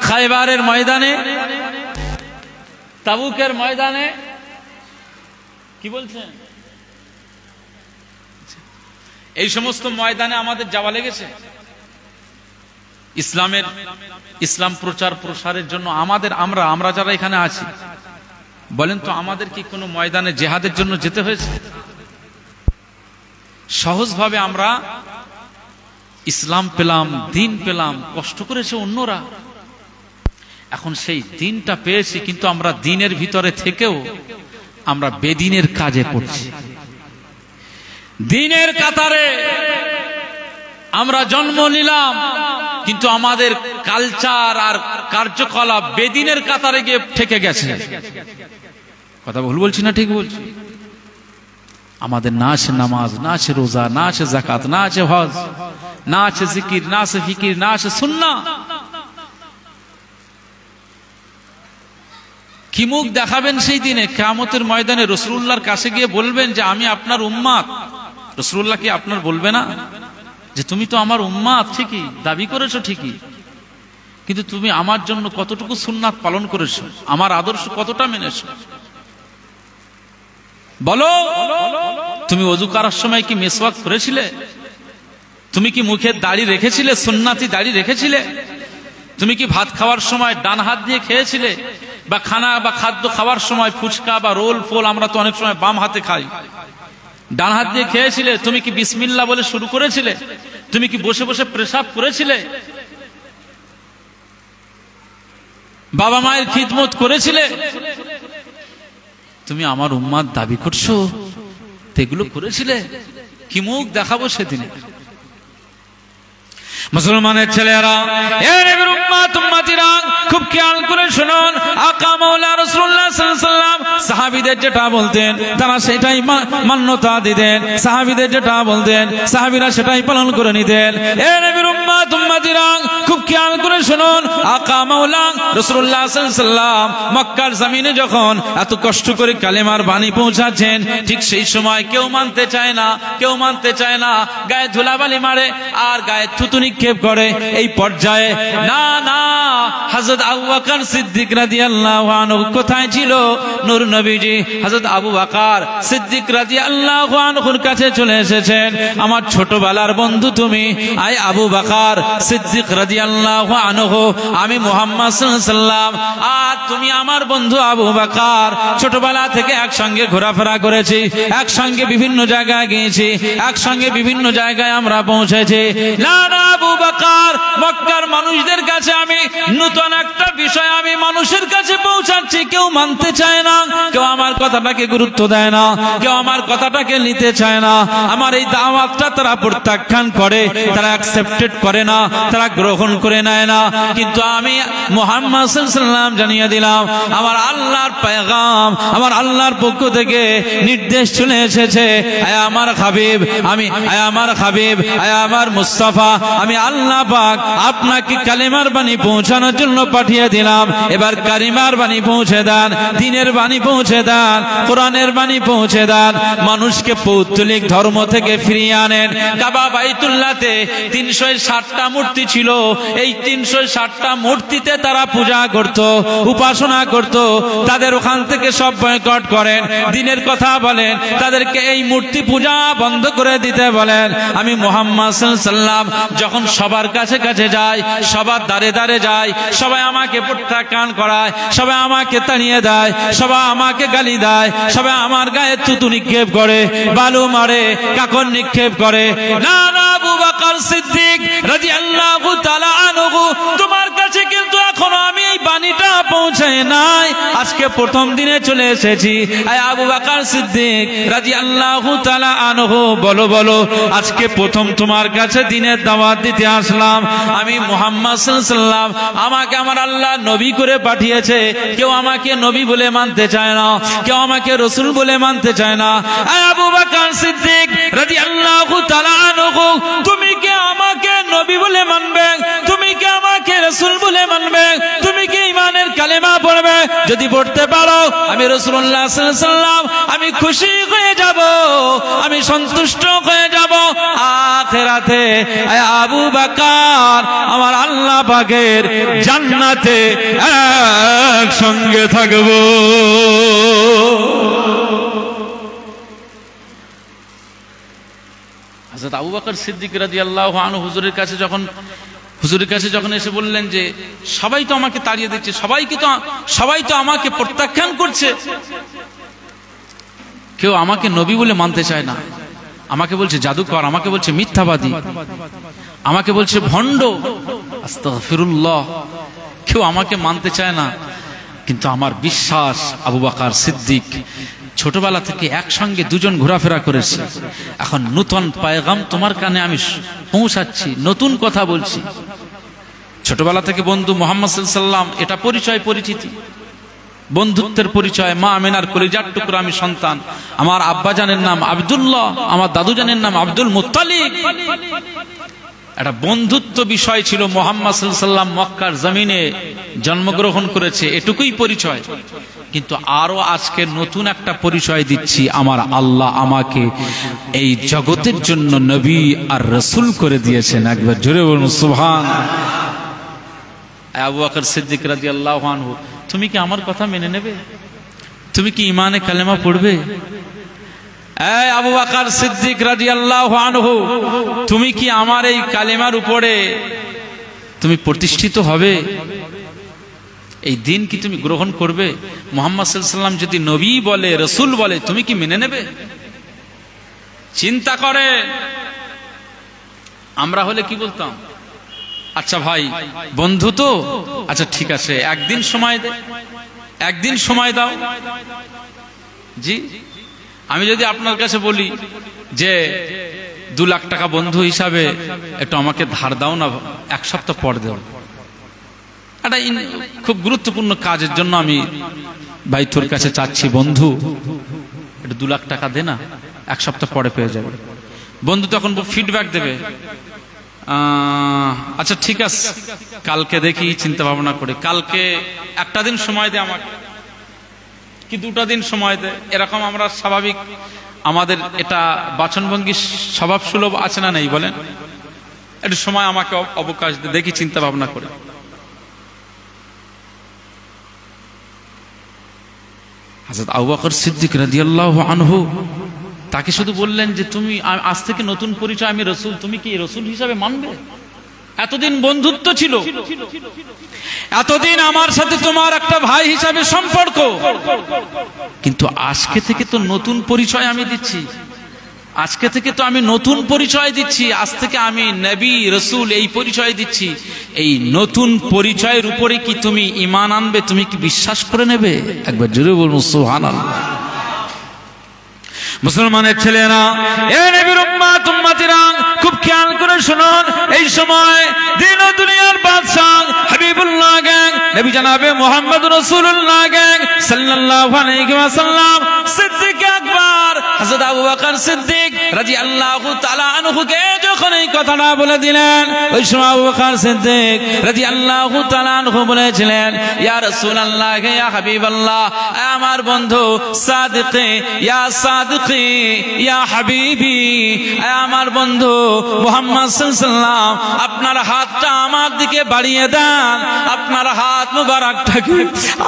খায়বারের ময়দানে, তাবুকের ময়দানে, কি বলছেন, এই সমস্ত ময়দানে আমাদের যাওয়া লেগেছে ইসলাম প্রচার প্রসারের জন্য। আমরা যারা এখানে আছি, বলেন তো আমাদের কি কোনো ময়দানে জিহাদের জন্য যেতে হয়েছে? সহজভাবে আমরা ইসলাম পেলাম, দিন পেলাম, কষ্ট করেছে অন্যরা। এখন সেই দিনটা পেয়েছি, কিন্তু আমরা দিনের ভিতরে থেকেও আমরা বেদিনের কাজে পড়ছি। দিনের কাতারে আমরা জন্ম নিলাম, কিন্তু আমাদের কালচার আর কার্যকলাপ বেদিনের কাতারে গিয়ে ঠেকে গেছে। কথা ভুল বলছি না ঠিক বলছি? আমাদের না আছে নামাজ, না আছে রোজা, না আছে যাকাত, না আছে হজ, না আছে জিকির, না আছে ফিকির, না আছে সুন্নাহ। কি মুখ দেখাবেন সেই দিনে কিয়ামতের ময়দানে? রাসূলুল্লাহর কাছে গিয়ে বলবেন যে আমি আপনার উম্মত। রাসূলুল্লাহ কি আপনার বলবে না যে তুমি তো আমার উম্মত, ঠিকই দাবি করেছো ঠিকই, কিন্তু তুমি আমার জন্য কতটুকু সুন্নাত পালন করেছো, আমার আদর্শ কতটা মেনেছো? বলো, তুমি ওযু করার সময় কি মিসওয়াক করেছিলে? তুমি কি মুখে দাড়ি রেখেছিলে, সুন্নাতি দাড়ি রেখেছিলে? তুমি কি ভাত খাওয়ার সময় ডান হাত দিয়ে খেয়েছিলে? বা খাদ্য খাওয়ার সময় ফুচকা বা রোল ফোল আমরা তো অনেক সময় বাম হাতে খাই, ডান হাত দিয়ে খেয়েছিলে? তুমি কি বিসমিল্লাহ বলে শুরু করেছিলে? তুমি কি বসে বসে পেশাব করেছিলে? বাবা মায়ের খিদমত করেছিলে? তুমি আমার উম্মাত দাবি করছো, এগুলো করেছিলে, কি মুখ দেখাবো সেদিনে? মুসলমানের ছেলেরা, এ নবীর উম্মত উম্মতিরা, খুব খেয়াল করে শুনুন। আকা মাওলা রাসূলুল্লাহ সাল্লাল্লাহু আলাইহি ওয়াসাল্লাম সাহাবীদের যেটা বলতেন তারা সেটাই মান্যতা দিতেন, সাহাবীদের যেটা বলতেন সাহাবীরা সেটাই পালন করে নিতেন। এ নবীর উম্মত উম্মতিরা, খুব খেয়াল করে শুনুন। আকা মাওলা রাসূলুল্লাহ সাল্লাল্লাহু আলাইহি ওয়াসাল্লাম মক্কার জমিনে যখন এত কষ্ট করে কালেমার বাণী পৌঁছাচ্ছেন, ঠিক সেই সময় কেউ মানতে চায় না, কেউ মানতে চায় না, গায়ে ধুলাবালি মারে আর গায়ে থুতু নিক্ষেপ করে। এই পর্যায়ে না না, হযরত আবু বকর সিদ্দিক রাদিয়াল্লাহু আনহু কোথায় ছিল? নূর নবীজি হযরত আবু বকর সিদ্দিক রাদিয়াল্লাহু আনহুর কাছে চলে এসেছেন। আমার ছোটবেলার বন্ধু তুমি, আয় আবু বকর সিদ্দিক রাদিয়াল্লাহু আনহু, আমি মুহাম্মদ সাল্লাল্লাহু আলাইহি ওয়াসাল্লাম আর তুমি আমার বন্ধু আবু বকর, ছোটবেলা থেকে একসঙ্গে ঘোরাফেরা করেছি, একসঙ্গে বিভিন্ন জায়গায় গিয়েছি, একসঙ্গে বিভিন্ন জায়গায় আমরা পৌঁছেছি। না না আবু বকর, মক্কার মানুষদের কাছে আমি নতুন একটা বিষয় আমি মানুষের কাছে পৌঁছাচ্ছি, কেউ মানতে চায় না, কেউ আমার কথাটাকে গুরুত্ব দেয় না, কেউ আমার কথাটাকে নিতে চায় না। আমার এই দাওয়াতটা তারা প্রত্যাখ্যান করে, তারা অ্যাকসেপ্টেড করে না, তারা গ্রহণ করে নেয় না। কিন্তু আমি মুহাম্মদ সাল্লাল্লাহু আলাইহি ওয়াসাল্লাম জানিয়ে দিলাম, আমার আল্লাহর পয়গাম, আমার আল্লাহর পক্ষ থেকে নির্দেশ চলে এসেছে। আয় আমার হাবিব, আমি আয় আমার হাবিব, আয় আমার মুস্তাফা, আমি আল্লাহ পাক আপনাকে কালেমার বাণী পৌঁছানোর জন্য পাঠিয়ে দিলাম। এবার কালিমার বাণী পৌঁছে দেন, দ্বীনের বাণী পৌঁছে দেন, কোরআনের বাণী পৌঁছে দেন, মানুষকে পৌত্তলিক ধর্ম থেকে ফিরিয়ে আনেন। কাবা বাইতুল্লাহতে 360টা মূর্তি ছিল, এই 360টা মূর্তিতে তারা পূজা করত, উপাসনা করত, তাদের ওখান থেকে সব বয়কট করেন, দ্বীনের কথা বলেন, তাদেরকে এই মূর্তি পূজা বন্ধ করে দিতে বলেন। আমি মুহাম্মদ সাল্লাল্লাহু আলাইহি ওয়াসাল্লাম যখন সবার কাছে কাছে যাই, সবার দাঁড়ে দাঁড়ে যাই, সবাই আমাকে প্রত্যাখ্যান করায়, সবাই আমাকে তাড়িয়ে দেয়, সবাই আমাকে গালি দেয়, সবাই আমার গায়ে থুতু নিক্ষেপ করে, বালু মারে, কাকর নিক্ষেপ করে। না না আবু বকর সিদ্দিক রাদিয়াল্লাহু তাআলা আনহু, তোমার কাছে কিন্তু এখনো আমি এই বাণীটা পৌঁছায় নাই, আজকে প্রথম দিনে চলে এসেছি। আয় আবু বকর সিদ্দিক রাদিয়াল্লাহু তাআলা আনহু, বলো বলো, আজকে প্রথম তোমার কাছে দ্বীনের দাওয়াত দিতে আসলাম। আমি মুহাম্মদ সাল্লাল্লাহু আলাইহি ওয়াসাল্লাম, আমাকে আমার আল্লাহ নবী করে পাঠিয়েছে, কেউ আমাকে নবী বলে মানতে চায় না, কেউ আমাকে রাসূল বলে মানতে চায় না। আয় আবু বকর সিদ্দিক রাদিয়াল্লাহু তাআলা আনহু, তুমি কি আমাকে নবী বলে মানবে? তুমি কি আমাকে রাসূল বলে মানবে? তুমি কি ঈমানের কালেমা পড়বে? যদি পড়তে পারো, আমি রাসূলুল্লাহ সাল্লাল্লাহু আলাইহি ওয়াসাল্লাম, আমি খুশি হয়ে যাব, আমি সন্তুষ্ট হয়ে যাব। আখিরাতে আয় আবু বকর, আমার আল্লাহ পাকের জান্নাতে একসঙ্গে থাকবো। হযরত আবু বকর সিদ্দিক রাদিয়াল্লাহু আনহু হুজুরের কাছে যখন এসে বললেন যে সবাই তো আমাকে তাড়িয়ে দিচ্ছে, সবাই তো আমাকে প্রত্যাখ্যান করছে, কেউ আমাকে নবী বলে মানতে চায় না, আমাকে বলছে জাদুকর, আমাকে বলছে মিথ্যাবাদী, আমাকে বলছে ভণ্ড, আস্তাগফিরুল্লাহ, কেউ আমাকে মানতে চায় না। কিন্তু আমার বিশ্বাস আবু বকর সিদ্দিক ছোটবেলা থেকে একসঙ্গে দুজন ঘোরাফেরা করেছে, এখন নতুন পয়গাম তোমার কানে আমি পৌঁছাচ্ছি, নতুন কথা বলছি। ছোটবেলা থেকে বন্ধু মুহাম্মদ সাল্লাল্লাহু আলাইহি ওয়াসাল্লাম, এটা পরিচয়, পরিচিতি, বন্ধুত্বের পরিচয়। মা আমিনার কলিজার টুকরা আমি সন্তান, আমার আব্বাজানের নাম আব্দুল্লাহ, আমার দাদুজানের নাম আব্দুল মুত্তালিব। একটা বন্ধুত্ব বিষয় ছিল। মুহাম্মদ সাল্লাল্লাহু আলাইহি ওয়াসাল্লাম মক্কার জমিনে জন্মগ্রহণ করেছে, এটুকুই পরিচয়। কিন্তু আরো আজকে নতুন একটা পরিচয় দিচ্ছি, আমার আল্লাহ আমাকে এই জগতের জন্য নবী আর রাসূল করে দিয়েছেন। একবার জোরে বলুন সুবহানাল্লাহ। আবু বকর সিদ্দিক রাদিয়াল্লাহু আনহু, তুমি কি আমার কথা মেনে নেবে? তুমি কি ঈমানে কালেমা পড়বে? এই আবু বকর সিদ্দিক রাদিয়াল্লাহু আনহু, তুমি কি আমার এই কালেমার উপরে তুমি প্রতিষ্ঠিত হবে? এই দিন কি তুমি গ্রহণ করবে? মুহাম্মদ সাল্লাল্লাহু আলাইহি ওয়াসাল্লাম যদি নবী বলে, রাসূল বলে, তুমি কি মেনে নেবে? চিন্তা করে আমরা হলে কি বলতাম? আচ্ছা ভাই, বন্ধু তো, আচ্ছা ঠিক আছে, একদিন সময় দে, একদিন সময় দাও। জি, আমি যদি আপনার কাছে বলি যে 2 লাখ টাকা বন্ধু হিসাবে একটু আমাকে ধার দাও না, 1 সপ্তাহ পর দেব, এটা খুব গুরুত্বপূর্ণ কাজের জন্য আমি ভাই তোর কাছে চাচ্ছি, বন্ধু একটু 2 লাখ টাকা দে না, 1 সপ্তাহ পরে পেয়ে যাবে। বন্ধু তখন ফিডব্যাক দেবে, আচ্ছা ঠিক আছে, কালকে দেখি, চিন্তা ভাবনা করে, কালকে 1টা দিন সময় দে আমাকে, কি 2টা দিন সময় দে। এরকম আমরা স্বাভাবিক, আমাদের এটা বাচনভঙ্গি স্বভাব সুলভ আছে না নেই বলেন? একটু সময় আমাকে অবকাশ দে, দেখি চিন্তা ভাবনা করে। হযরত আবু বকর সিদ্দিক রাদিয়াল্লাহু আনহু তাকে শুধু বললেন যে তুমি আজ থেকে নতুন পরিচয়, আমি রাসূল, তুমি কি রাসূল হিসাবে মানবে? এতদিন বন্ধুত্ব ছিল, এতদিন আমার সাথে তোমার একটা ভাই হিসাবে সম্পর্ক, কিন্তু আজকে থেকে তো নতুন পরিচয় আমি দিচ্ছি, আজকে থেকে তো আমি নতুন পরিচয় দিচ্ছি, আজ থেকে আমি নবী রাসূল এই পরিচয় দিচ্ছি। এই নতুন পরিচয়ের উপরে কি তুমি ঈমান আনবে? তুমি কি বিশ্বাস করে নেবে? একবার জোরে বলুন সুবহানাল্লাহ। মুসলমানের ছেলেরা, এ নবীর উম্মত উম্মতিরা, খুব খেয়াল করে শুনুন। এই সময় দিন ও দুনিয়ার বাদশা হাবিবুল্লাহ গ্যাং, নবী জনাবে মুহাম্মদ রাসূলুল্লাহ গ্যাং সাল্লাল্লাহু আলাইহি ওয়াসাল্লাম, সিদ্দিক আকবর হযরত আবু বকর সিদ্দিক রাদিয়াল্লাহু তাআলা আনহুকে যখন এই কথাটা বলে দিলেন, ওই সময় আবু বকর সিদ্দিক রাদিয়াল্লাহু তাআলা আনহু বলেছিলেন, ইয়া রাসূলুল্লাহ, ইয়া হাবিবাল্লাহ, আমার বন্ধু সাদিকে, ইয়া সাদিকে, ইয়া হাবিবি, আমার বন্ধু মুহাম্মদ সাল্লাল্লাহু আলাইহি ওয়াসাল্লাম, আপনার হাতটা আমার দিকে বাড়িয়ে দেন, আপনার হাত মুবারকটাকে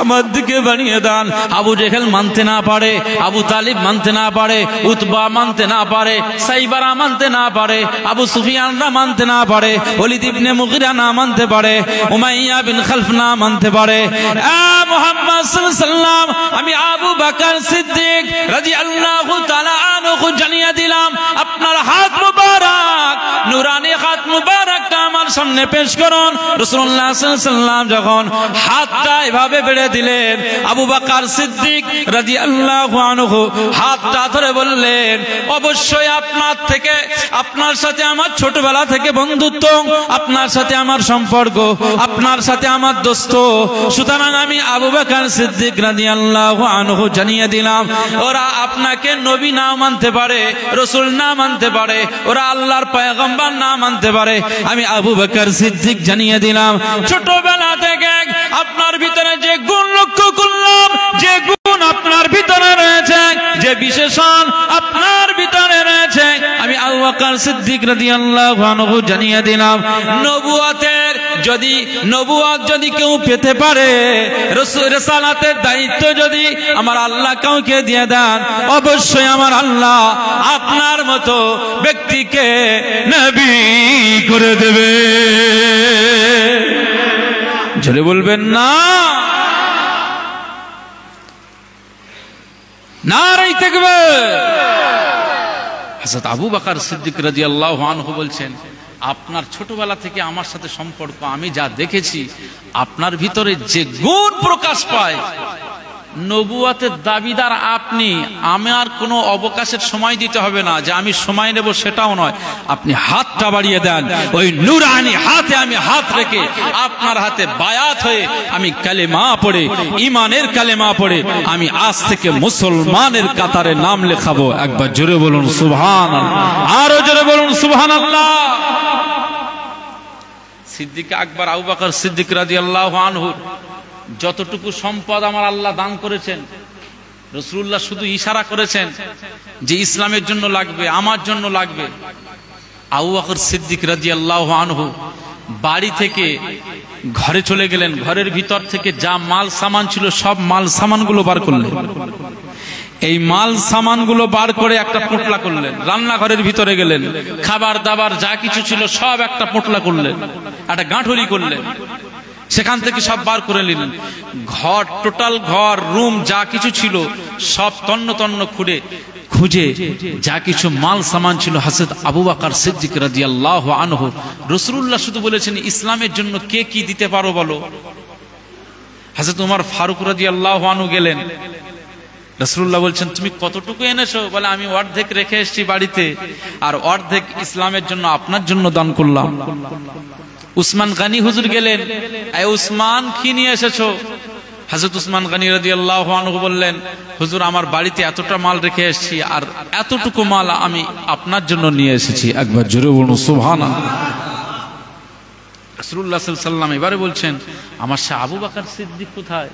আমার দিকে বাড়িয়ে দেন। আবু জেহেল মানতে না পারে, আবু তালিব মানতে না পারে, উতবা মানতে না পারে, সাইবারা মানতে না পারে, আবু সুফিয়ানরা মানতে না পারে, ওলীদ ইবনে মুগিরা না মানতে পারে, উমাইয়া বিন খালফ না মানতে পারে। মুহাম্মদ সাল্লাল্লাহু আলাইহি ওয়াসাল্লাম, আমি আবু বকর সিদ্দিক রাদিয়াল্লাহু তাআলা আনহু জানিয়ে দিলাম, আপনার হাত মুবারক, নূরানি হাত মুবারকটা আমার সামনে পেশ করুন। রাসূলুল্লাহ সাল্লাল্লাহু আলাইহি ওয়াসাল্লাম যখন হাতটা এভাবে বেড়ে দিলেন, আবু বকর সিদ্দিক রাদিয়াল্লাহু আনহু হাতটা ধরে বললেন, অবশ্যই আপনার থেকে, আপনার সাথে আমার ছোটবেলা থেকে বন্ধুত্ব, আপনার সাথে আমার সম্পর্ক, আপনার সাথে আমার দোস্ত, সুতরাং আমি আবু বকর সিদ্দিক রাদিয়াল্লাহু আনহু জানিয়ে দিলাম, ওরা আপনাকে নবী না মানতে পারে, রাসূল না মানতে পারে, ওরা আল্লাহর পয়গম্বর না মানতে পারে, আমি আবু বকর সিদ্দিক জানিয়ে দিলাম, ছোটবেলা থেকে আপনার ভিতরে যে গুণ লক্ষ্য করলাম, যে গুণ আপনার ভিতরে রয়েছে, যে বিশেষণ আপনার ভিতরে রয়েছে, আমি আবু বকর সিদ্দিক রাদিয়াল্লাহু আনহু জানিয়ে দিলাম, নবুয়তের যদি, নবুয়ত যদি কেউ পেতে পারে, রাসূল রিসালাতের দায়িত্ব যদি আমার আল্লাহ কাউকে দিয়ে দেন, অবশ্যই আমার আল্লাহ আপনার মতো ব্যক্তিকে নবী করে দেবে। জোরে বলবেন না, নারে তাকবীর। হযরত আবু বকর সিদ্দিক রাদিয়াল্লাহু আনহু বলছেন, আপনার ছোটবেলা থেকে আমার সাথে সম্পর্ক, আমি যা দেখেছি আপনার ভিতরে যে গুণ প্রকাশ পায়, নবুয়তের দাবিদার আপনি, আমার কোনো অবকাশের সময় দিতে হবে না যে আমি সময় নেব, সেটাও নয়, আপনি হাতটা বাড়িয়ে দেন, ওই নূরানি হাতে আমি হাত রেখে আপনার হাতে বায়াত হয়ে আমি কালেমা পড়ে, ঈমানের কালেমা পড়ে আমি আজ থেকে মুসলমানের কাতারে নাম লেখাবো। একবার জোরে বলুন সুবহানাল্লাহ, আরো জোরে বলুন সুবহানাল্লাহ। সিদ্দিক আকবর আবু বকর সিদ্দিক রাদিয়াল্লাহু আনহু যতটুকু সম্পদ আমার আল্লাহ দান করেছেন, রাসূলুল্লাহ শুধু ইশারা করেছেন যে ইসলামের জন্য লাগবে, আমার জন্য লাগবে। আবু বকর সিদ্দিক রাদিয়াল্লাহু আনহু বাড়ি থেকে ঘরে চলে গেলেন, ঘরের ভিতর থেকে যা মাল সামান ছিল সব মাল সামানগুলো বার করলেন। এই মাল সামানগুলো বার করে একটা পোটলা করলেন, রান্নাঘরের ভিতরে গেলেন, খাবার দাবার যা কিছু ছিল সব একটা পোটলা করলেন, একটা গাঁঠুরি করলেন, সেখান থেকে সব বার করে নিলেন। ঘর, টোটাল ঘর, রুম যা কিছু ছিল সব তন্ন তন্ন খুঁজে যা কিছু মাল সামান ছিল হযরত আবু বকর সিদ্দিক রাদিয়াল্লাহু আনহু, রাসূলুল্লাহ শুধু বলেছেন ইসলামের জন্য কে কি দিতে পারো বলো। হযরত ওমর ফারুক রাদিয়াল্লাহু আনহু গেলেন, রাসূলুল্লাহ বলছেন তুমি কতটুকু এনেছো? বলে আমি অর্ধেক রেখে এসেছি বাড়িতে, আর অর্ধেক ইসলামের জন্য আপনার জন্য দান করলাম। উসমান গনি হুজুর গেলেন, এই উসমান কি নিয়ে এসেছো? হযরত উসমান গনি রাদিয়াল্লাহু আনহু বললেন, হুজুর আমার বাড়িতে এতটা মাল রেখে এসেছি, আর এতটুকু মাল আমি আপনার জন্য নিয়ে এসেছি। একবার জোরে বলুন সুবহানাল্লাহ। রাসূলুল্লাহ সাল্লাল্লাহু আলাইহি ওয়াসাল্লাম এবারে বলছেন, আমার শাহ আবু বকর সিদ্দিক কোথায়?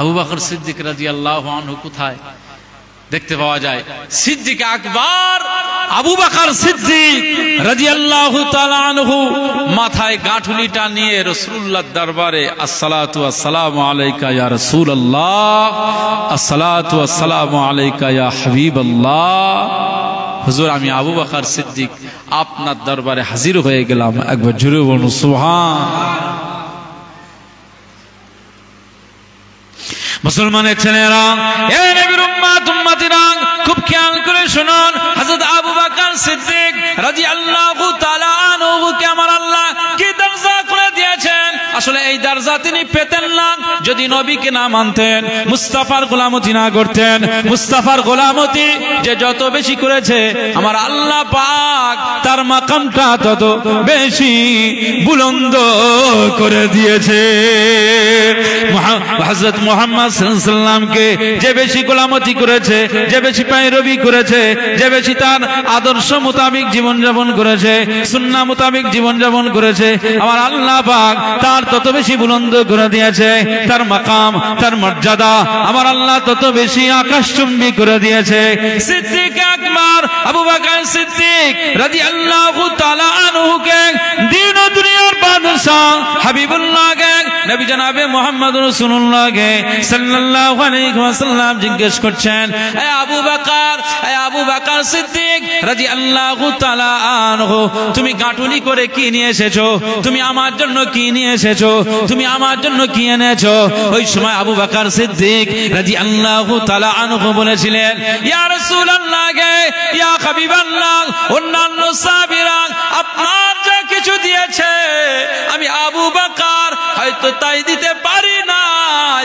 আবু বকর সিদ্দিক রাদিয়াল্লাহু আনহু কোথায়? দেখতে পাওয়া যায় সিদ্দিক আকবর আবু বকর সিদ্দিক রাদিয়াল্লাহু তাআলা আনহু মাথায় গাঁঠুলিটা নিয়ে রাসূলুল্লাহর দরবারে আসসালাতু ওয়াসসালামু আলাইকা ইয়া রাসূলুল্লাহ, আসসালাতু ওয়াসসালামু আলাইকা ইয়া হাবিবাল্লাহ। হুজুর আমি আবু বকর সিদ্দিক আপনার দরবারে হাজির হয়ে গেলাম। একবার জোরে বলুন সুবহান। মুসলমানের ছেলেরা, এ নবীর উম্মত উম্মতিরা, খুব খেয়াল করে শুনুন, হযরত আবু বকর সিদ্দিক রাদিয়াল্লাহু তাআলা আনহুকে আমার আল্লাহ কি দরজা করে দিয়েছেন। আসলে এই দরজা তিনি পেতেন না যদি নবীকে না মানতেন, মুস্তাফার গোলামতি না করতেন। মুস্তাফার গোলামতি যে যত বেশি করেছে আমার আল্লাহ পাক তার মাকামটা তত বেশি বুলন্দ করে দিয়েছে। হযরত মুহাম্মদ সাল্লাল্লাহু আলাইহি ওয়াসাল্লামকে যে বেশি গোলামতি করেছে, যে বেশি পায়রবি করেছে, যে বেশি তার আদর্শ মোতাবেক জীবন যাপন করেছে, সুন্নাহ মোতাবেক জীবন যাপন করেছে, আমার আল্লাহ পাক তার তত বেশি বুলন্দ করে দিয়েছে। তার মাকাম, তার মর্যাদা আমার আল্লাহ তত বেশি আকাশচুম্বী করে দিয়েছে। সিদ্দিক আকবর আবু বকর সিদ্দিক রাদিয়াল্লাহু তাআলা আনহুকে দিন ও দুনিয়ার বাদশা হাবিবুল্লাহকে নবী জনাবে মুহাম্মদ রাসূলুল্লাহকে সাল্লাল্লাহু আলাইহি ওয়াসাল্লাম জিজ্ঞেস করছেন, হে আবু বকর, হে আবু বকর সিদ্দিক রাদিয়াল্লাহু তাআলা আনহু, তুমি গাঁটুনি করে কি নিয়ে এসেছো? তুমি আমার জন্য কি নিয়ে এসেছো? তুমি আমার জন্য কি এনেছো? ওই সময় আবু বকর সিদ্দিক রাদিয়াল্লাহু তাআলা আনহু বলেছিলেন, ইয়া রাসূলুল্লাহ, ইয়া হাবিবাল্লাহ, অন্যান্য সাহাবীরা আপনার যা কিছু দিয়েছে আমি আবু বকর হয়তো তাই দিতে পারি না,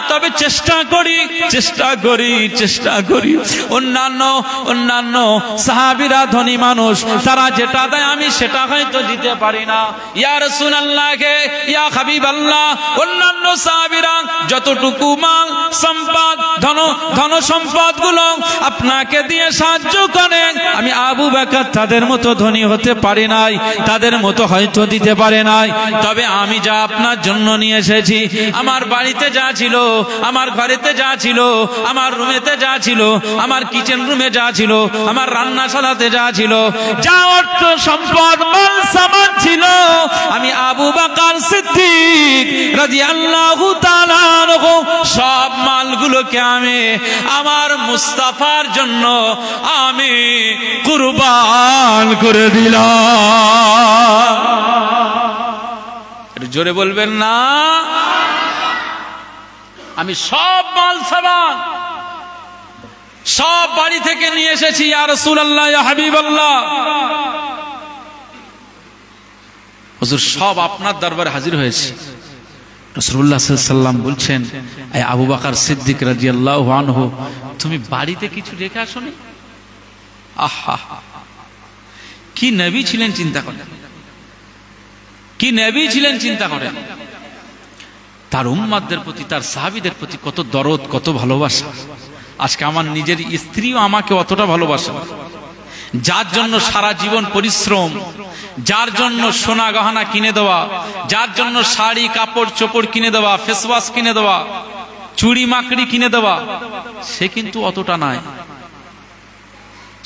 তবে চেষ্টা করি। অন্যান্য সাহাবীরা ধনী মানুষ, তারা যেটা দেয় আমি সেটা হয়তো দিতে পারি না। ইয়া রাসূলুল্লাহ, ইয়া হাবিবাল্লাহ, অন্যান্য সাহাবীরা যতটুকু মাল সম্পদ, ধন সম্পদ গুলো আপনাকে দিয়ে সাহায্য করেন, আমি আবু বকর তাদের মতো ধনী হতে পারি নাই, তাদের মতো হয়তো দিতে পারে নাই। তবে আমি যা আপনার জন্য নিয়ে এসেছি, আমার বাড়িতে যা ছিল, আমার ঘরেতে যা ছিল, আমার রুমেতে যা ছিল, আমার কিচেন রুমে যা ছিল, আমার রান্নাশালাতে যা ছিল, যা অর্থ সম্পদ মাল সামান ছিল, আমি আবু বকর সিদ্দিক রাদিয়াল্লাহু তাআলা আনহু সব মালগুলোকে আমি আমার মুস্তাফার জন্য আমি কুরবান করে দিলাম। জোরে বলবেন না? আমি সব মাল সামান সব বাড়ি থেকে নিয়ে এসেছি ইয়া রাসূলুল্লাহ, ইয়া হাবিবাল্লাহ। হুজুর সব আপনার দরবারে হাজির হয়েছে। রাসূলুল্লাহ সাল্লাল্লাহু আলাইহি ওয়াসাল্লাম বলছেন, এই আবু বকর সিদ্দিক রাদিয়াল্লাহু আনহু, তুমি বাড়িতে কিছু রেখে আসোনি? আহা, কি নবী ছিলেন চিন্তা করেন, কি নবী ছিলেন চিন্তা করেন। তার উম্মতদের প্রতি, তার সাহাবীদের প্রতি কত দরদ, কত ভালোবাসা। আজকে আমার নিজের স্ত্রীও আমাকে অতটা ভালোবাসে, যার জন্য সারা জীবন পরিশ্রম, যার জন্য সোনা গহনা কিনে দেওয়া, যার জন্য শাড়ি কাপড় চোপড় কিনে দেওয়া, ফেস ওয়াশ কিনে দেওয়া, চুড়ি মাকড়ি কিনে দেওয়া, সে কিন্তু অতটা নাই।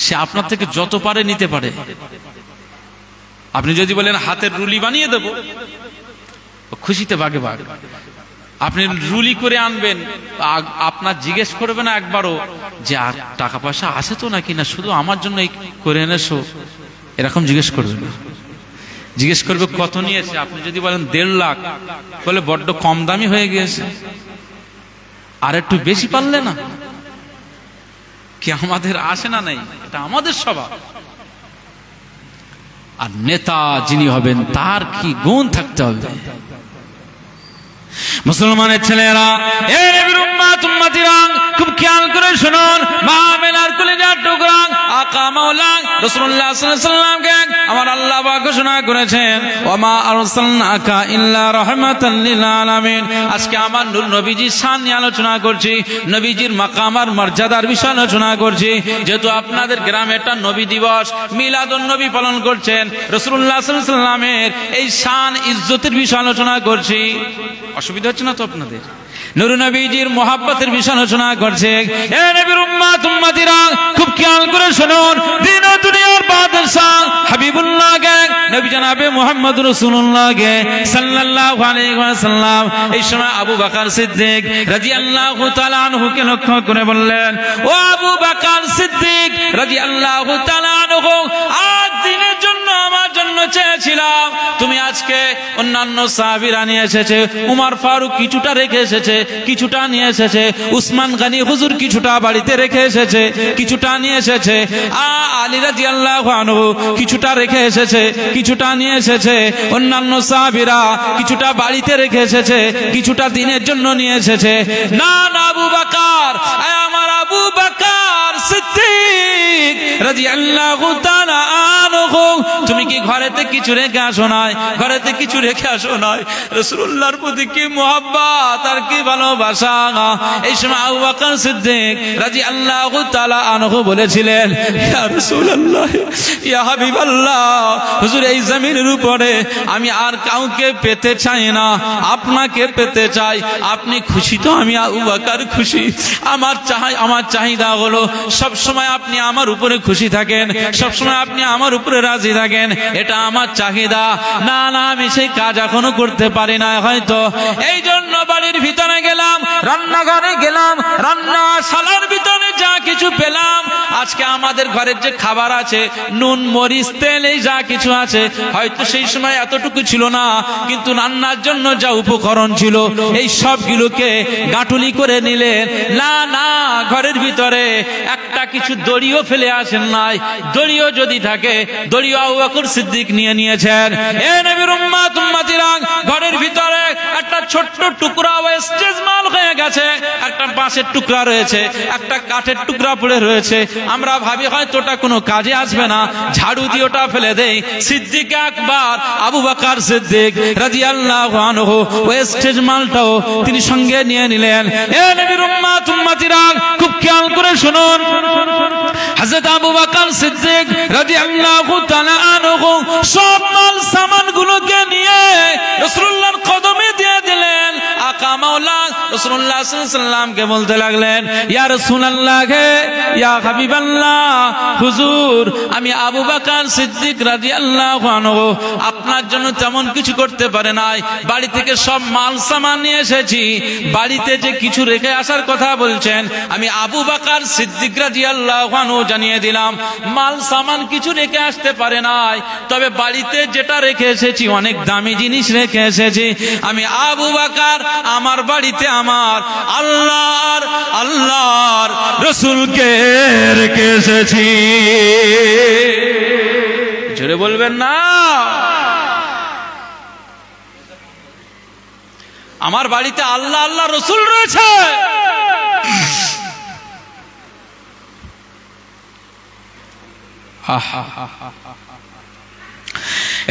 সে আপনার থেকে যত পারে নিতে পারে। আপনি যদি বলেন হাতের রুলি বানিয়ে দেব, খুশিতে বাগে বাগ। আপনি রুলি করে আনবেন, আপনার জিজ্ঞেস করবে না একবারও যে টাকা পয়সা আছে তো নাকি, না শুধু আমার জন্য করে এনেছো, এরকম জিজ্ঞেস করবে না। জিজ্ঞেস করবে কত নিয়েছে। আপনি যদি বলেন 1.5 লাখ, বলে বড্ড কম দামি হয়ে গিয়েছে, আর একটু বেশি পারলে না। কি আমাদের আসে না? নাই, এটা আমাদের স্বভাব। আর নেতা যিনি হবেন তার কি গুণ থাকতে হবে। মুসলমানের ছেলেরা, এ নবীর উম্মত উম্মাত উম্মতিরা খুব খেয়াল করে শুনুন, মা আমেনার কলিজার টুকরা আকা মাওলা রাসূলুল্লাহ সাল্লাল্লাহু আলাইহি ওয়াসাল্লামকে আমার আল্লাহ পাক ঘোষণা করেছেন, ওয়া মা আরসালনাকা ইল্লা রাহমাতাল লিল আলামিন। আজকে আমার নূর নবীজির শান নিয়ে আলোচনা করছি, নবীজির মাকাম আর মর্যাদার বিষয় আলোচনা করছি। যেহেতু আপনাদের গ্রামে একটা নবী দিবস মিলাদুন নবী পালন করছেন, রাসূলুল্লাহ সাল্লাল্লাহু আলাইহি ওয়াসাল্লামের এই শান ইজ্জতের বিষয় আলোচনা করছি। অসুবিধা হচ্ছে না তো আপনাদের? নূর নবীজির মোহাব্বতের বিষয় আলোচনা করছে। এ নবীর উম্মাত উম্মতিরা খুব খেয়াল করে শুনুন, দিন ও দুনিয়ার বাদশাহ হাবিবুল্লাহকে নবী জনাবে মুহাম্মদ রাসূলুল্লাহকে সাল্লাল্লাহু আলাইহি ওয়াসাল্লাম এই সময় আবু বকর সিদ্দিক রাদিয়াল্লাহু তাআলা আনহুকে লক্ষ্য করে বললেন, ও আবু বকর সিদ্দিক রাদিয়াল্লাহু তাআলা আনহু, আজ দিনের জন্য আমার জন্য চেয়েছিলাম, তুমি আজকে অন্যান্য সাহাবীরা নিয়ে এসেছে, উমর ফারুক কিছুটা রেখে এসেছে, কিছুটা নিয়ে এসেছে, উসমান গনি হুজুর কিছুটা বাড়িতে রেখে এসেছে, কিছুটা নিয়ে এসেছে, আলী রাদিয়াল্লাহু আনহু কিছুটা রেখে এসেছে, কিছুটা নিয়ে এসেছে, অন্যান্য সাহাবীরা কিছুটা বাড়িতে রেখে এসেছে, কিছুটা দিনের জন্য নিয়ে এসেছে। না না আবু বকর, আমার আবু বকর সিদ্দিক রাদিয়াল্লাহু তাআলা আনহু, তুমি কি ঘরেতে কিছু রেখে আসো নাই? ঘরেতে কিছু রেখে আসো নাই? রাসূলুল্লাহর প্রতি কি মুহাব্বত আর কি ভালোবাসা! এই সময় আবু বকর সিদ্দিক রাদিয়াল্লাহু তাআলা আনহু বলেছিলেন, ইয়া রাসূলুল্লাহ, ইয়া হাবিবাল্লাহ, হুজুর এই জমিনের উপরে আমি আর কাউকে পেতে চাই না, আপনাকে পেতে চাই। আপনি খুশি তো আমি আবু বকর খুশি। আমার চাহিদা হলো সব সময় আপনি আমার উপরে খুশি থাকেন, সব সময় আপনি আমার উপরে রাজি থাকেন, এটা আমার চাহিদা। না না, আমি সেই কাজ এখনো করতে পারি না হয়তো। এই জন্য বাড়ির ভিতরে গেলাম, রান্নাঘরে গেলাম, রান্নাশালার ভিতরে যা কিছু পেলাম, আজকে আমাদের ঘরের যে খাবার আছে, নুন মরিচ তেল এই যা কিছু আছে, হয়তো সেই সময় এতটুকু ছিল না, কিন্তু রান্নার জন্য যা উপকরণ ছিল এই সবগুলোকে গাঁটুলি করে নিলেন। না না, ঘরের ভিতরে একটা কিছু দড়িও ফেলে আসেন নাই। দড়িও যদি থাকে, দড়িও আবু বকর সিদ্দিক নিয়ে নিয়েছেন। এ নবীর উম্মাত উম্মতিরা, ঘরের ভিতরে একটা ছোট্ট টুকরা ওয়েস্টেজ মাল হয়ে গেছে, একটা বাঁশের টুকরা রয়েছে, একটা কাঠের টুকরা পড়ে রয়েছে। আমরা ভাবি হয়তো ওটা কোনো কাজে আসবে না, ঝাড়ু দিয়ে ওটা ফেলে দেই। সিদ্দিক আকবর আবু বকর সিদ্দিক রাদিয়াল্লাহু আনহু ওয়েস্টেজ মালটাও তিনি সঙ্গে নিয়ে নিলেন। এ নবীর উম্মাত উম্মতিরা খুব খেয়াল করে শুনুন, হযরত আবু বকর সিদ্দিক রাদিয়াল্লাহু তাআলা আনহু সব মাল সামানগুলোকে নিয়ে রাসূলুল্লাহর কদমে দিয়ে দিলেন। আকা মাওলা রাসূলুল্লাহ সাল্লাল্লাহু আলাইহি ওয়াসাল্লামকে বলতে লাগলেন, ইয়া রাসূলুল্লাহ হে, ইয়া হাবিবাল্লাহ, হুজুর আমি আবু বকর সিদ্দিক রাদিয়াল্লাহু আনহু আপনার জন্য তেমন কিছু করতে পারে নাই, বাড়ি থেকে সব মাল সামান নিয়ে এসেছি। বাড়িতে যে কিছু রেখে আসার কথা বলছেন, আমি আবু বকর সিদ্দিক রাদিয়াল্লাহু আনহু জানিয়ে দিলাম, মাল সামান কিছু রেখে আসতে পারে নাই, তবে বাড়িতে যেটা রেখে এসেছি অনেক দামি জিনিস রেখে এসেছি। আমি আবু বকর আমার বাড়িতে আমার আল্লাহর রাসূলকে রেখে এসেছি। জোরে বলবেন না? আমার বাড়িতে আল্লাহ রাসূল রয়েছে।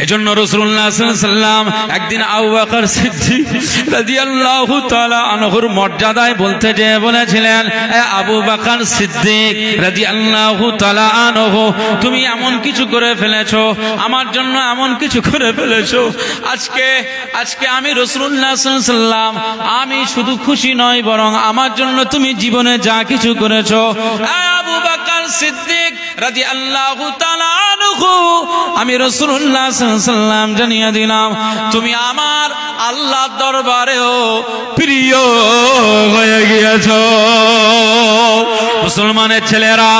এজন্য রাসূলুল্লাহ সাল্লাল্লাহু আলাইহি ওয়াসাল্লাম একদিন আবু বকর সিদ্দিক রাদিয়াল্লাহু তাআলা আনহুর মর্যাদায় বলতে যেয়ে বলেছিলেন, এ আবু বকর সিদ্দিক রাদিয়াল্লাহু তাআলা আনহু, তুমি এমন কিছু করে ফেলেছো, আমার জন্য এমন কিছু করে ফেলেছো, আজকে আমি রাসূলুল্লাহ সাল্লাল্লাহু আলাইহি ওয়াসাল্লাম আমি শুধু খুশি নই, বরং আমার জন্য তুমি জীবনে যা কিছু করেছো, আবু বকর সিদ্দিক রাদিয়াল্লাহু তাআলা আনহু, আমি রাসূলুল্লাহ সাল্লাল্লাহু আলাইহি ওয়াসাল্লাম জানিয়ে দিলাম, তুমি আমার আল্লাহর দরবারেও প্রিয় হয়ে গিয়েছো। মুসলমানের ছেলেরা,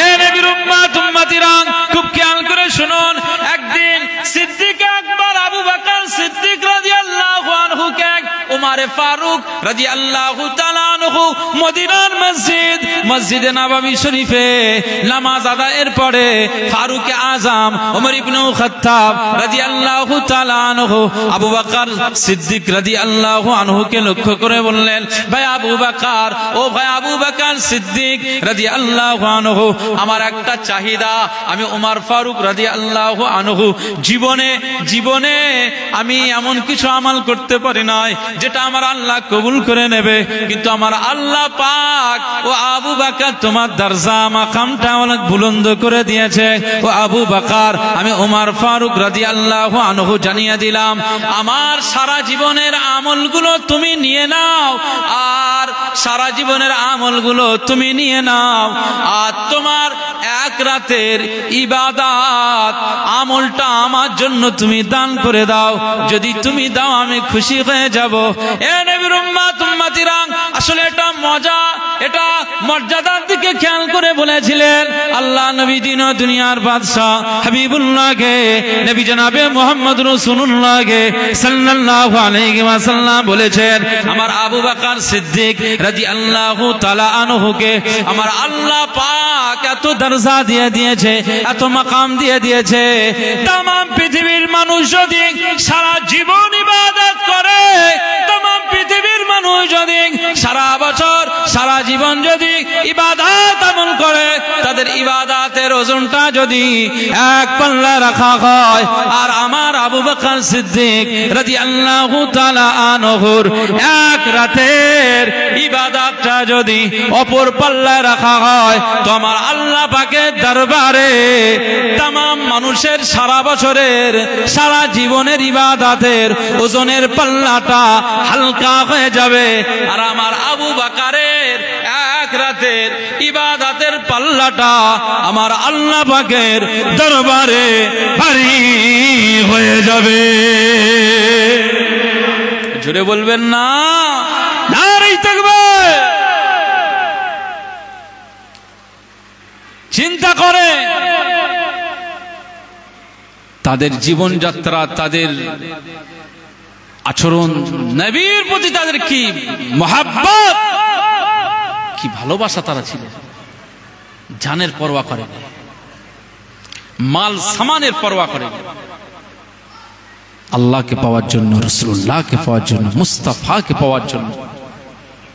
এ নবীর উম্মত উম্মতিরা খুব খেয়াল করে শুনুন, একদিন সিদ্দিক আকবর আবু বকর সিদ্দিক রাদিয়াল্লাহু আনহুকে উমর ফারুক রাদিয়াল্লাহু তাআলা আনহু মদিনার মসজিদে নববী শরীফে নামাজ আদায়ের পরে ফারুক আজম ওমর ইবনে খাত্তাব রাদিয়াল্লাহু তাআলা আনহু আবু বকর সিদ্দিক রাদিয়াল্লাহু আনহুকে লক্ষ্য করে বললেন, ভাই আবু বকর, ও ভাই আবু বকর সিদ্দিক রাদিয়াল্লাহু আনহু, আমার একটা চাহিদা, আমি ওমর ফারুক রাদিয়াল্লাহু আনহু জীবনে আমি এমন কিছু আমল করতে পারি নাই যেটা আমার আল্লাহ কবুল করে নেবে, কিন্তু আমার আল্লাহ পাক ও আবু বকর তোমার দরজা মাকামটা অনেক বুলন্দ করে দিয়েছে। ও আবু বকর, আমি ওমর ফারুক রাদিয়াল্লাহু আনহু জানিয়ে দিলাম, আমার সারা জীবনের আমলগুলো তুমি নিয়ে নাও, আর সারা জীবনের আমলগুলো তুমি নিয়ে নাও, আর তোমার এক রাতের ইবাদত আমলটা আমার জন্য তুমি দান করে দাও। যদি তুমি দাও আমি খুশি হয়ে যাব। এ নবীর উম্মত উম্মতিরা, আসলে এটা মজা, এটা মর্যাদার দিকে খেয়াল করে বলেছিলেন আল্লাহ নবী দিন ও দুনিয়ার বাদশা হাবিবুল্লাহকে, নবী জনাবে মুহাম্মদ রাসূলুল্লাহকে সাল্লাল্লাহু আলাইহি ওয়াসাল্লাম বলেছেন, আমার আবু বকর সিদ্দিক রাদিয়াল্লাহু তাআলা আনহুকে আমার আল্লাহ পাক এত দরজা দিয়ে দিয়েছে, এত মাকাম দিয়ে দিয়েছে, তাম পৃথিবীর মানুষ যদি সারা জীবন ইবাদত করে, তাম পৃথিবীর মানুষ যদি সারা বছর সারা জীবন যদি ইবাদত আমল করে, তাদের ইবাদতের ওজনটা যদি এক পাল্লা রাখা হয়, আর আমার আবু বকর সিদ্দিক রাদিয়াল্লাহু তাআলা আনহুর এক রাতের ইবাদতটা যদি অপর পাল্লা রাখা হয়, তো আমার আল্লাহ পাকের দরবারে तमाम মানুষের সারা বছরের সারা জীবনের ইবাদতের ওজনের পাল্লাটা হালকা হয়ে যাবে, আর আমার আবু বকরের এক রাতের ইবাদতের পাল্লাটা আমার আল্লাহ পাকের দরবারে ভারী হয়ে যাবে। জোরে বলবেন না, নারে তাকবীর। চিন্তা করে তাদের জীবনযাত্রা, তাদের আচরণ, নবীর প্রতি তাদের কি মহব্বত, কি ভালোবাসা তারা ছিল, জানের পরোয়া করেনি, মাল সামানের পরোয়া করেনি, আল্লাহকে পাওয়ার জন্য, রাসূলুল্লাহকে পাওয়ার জন্য, মুস্তাফাকে পাওয়ার জন্য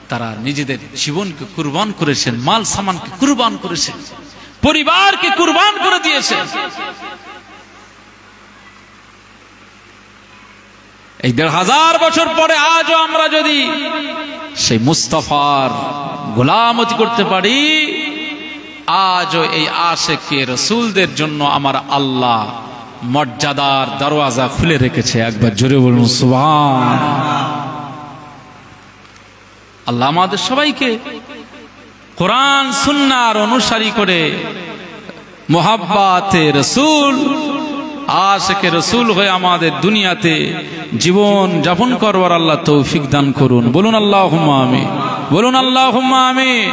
তারা নিজেদের জীবনকে কুরবান করেছেন, মাল সামানকে কুরবান করেছেন, পরিবারকে কুরবান করে দিয়েছেন। এই ১৫০০ বছর পরে আজও আমরা যদি সেই মুস্তাফার গোলামতি করতে পারি, আজও এই আশিকে রাসূলদের জন্য আমার আল্লাহ মর্যাদার দরওয়াজা খুলে রেখেছে। একবার জোরে বলুন সুবহানাল্লাহ। আল্লাহ আমাদের সবাইকে কোরআন সুন্নাহর অনুসারী করে মুহাব্বতে রাসূল, আশিকে রাসূল হয়ে আমাদের দুনিয়াতে জীবন যাপন করবার আল্লাহ তৌফিক দান করুন। বলুন আল্লাহুম্মা আমিন, বলুন আল্লাহুম্মা আমিন।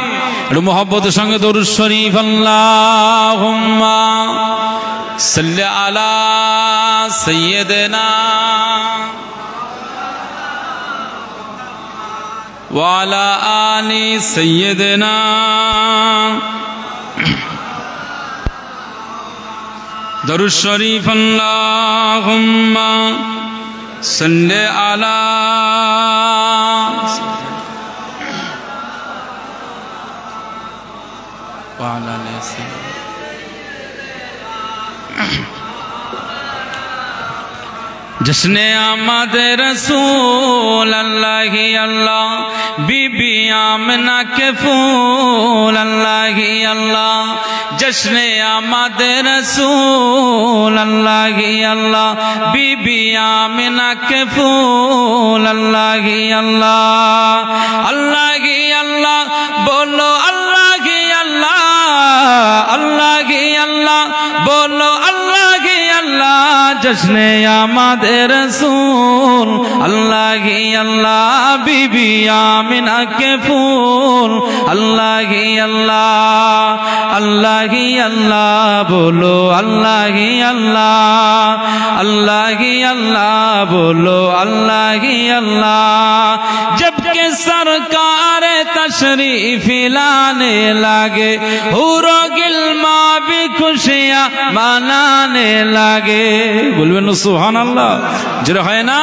একটু মুহাব্বতের সঙ্গে দরুদ শরীফ, আল্লাহুম্মা সাল্লি আলা সাইয়্যিদিনা ওয়া আলা আলি সাইয়্যিদিনা দরুদ শরীফ, আল্লাহুম্মা সাল্লি আলা ওয়া আলা আলি जश्ने आमद रसूल अल्लाह ही अल्लाह, बीबी आमना के फूल अल्लाह ही अल्लाह। जश्ने आमद रसूल अल्लाह ही अल्लाह, बीबी आमना के फूल अल्लाह ही अल्लाह। अल्लाह ही अल्लाह बोलो, अल्लाह ही अल्लाह, अल्लाह ही अल्लाह बोलो, अल्लाह ही अल्लाह। जश्ने आमद रसूल अल्लाह ही अल्लाह, बीबी आमिना के फूल अल्लाह ही अल्लाह। अल्लाह ही अल्लाह बोलो, अल्लाह ही अल्लाह, अल्लाह ही अल्लाह बोलो, अल्लाह ही अल्लाह। जब के सरकार तशरीफ लाने लगे, हूरो गिल्मा भी खुशियां मनाने लगे। बोलबे ना सुभान अल्लाह, जरा है ना।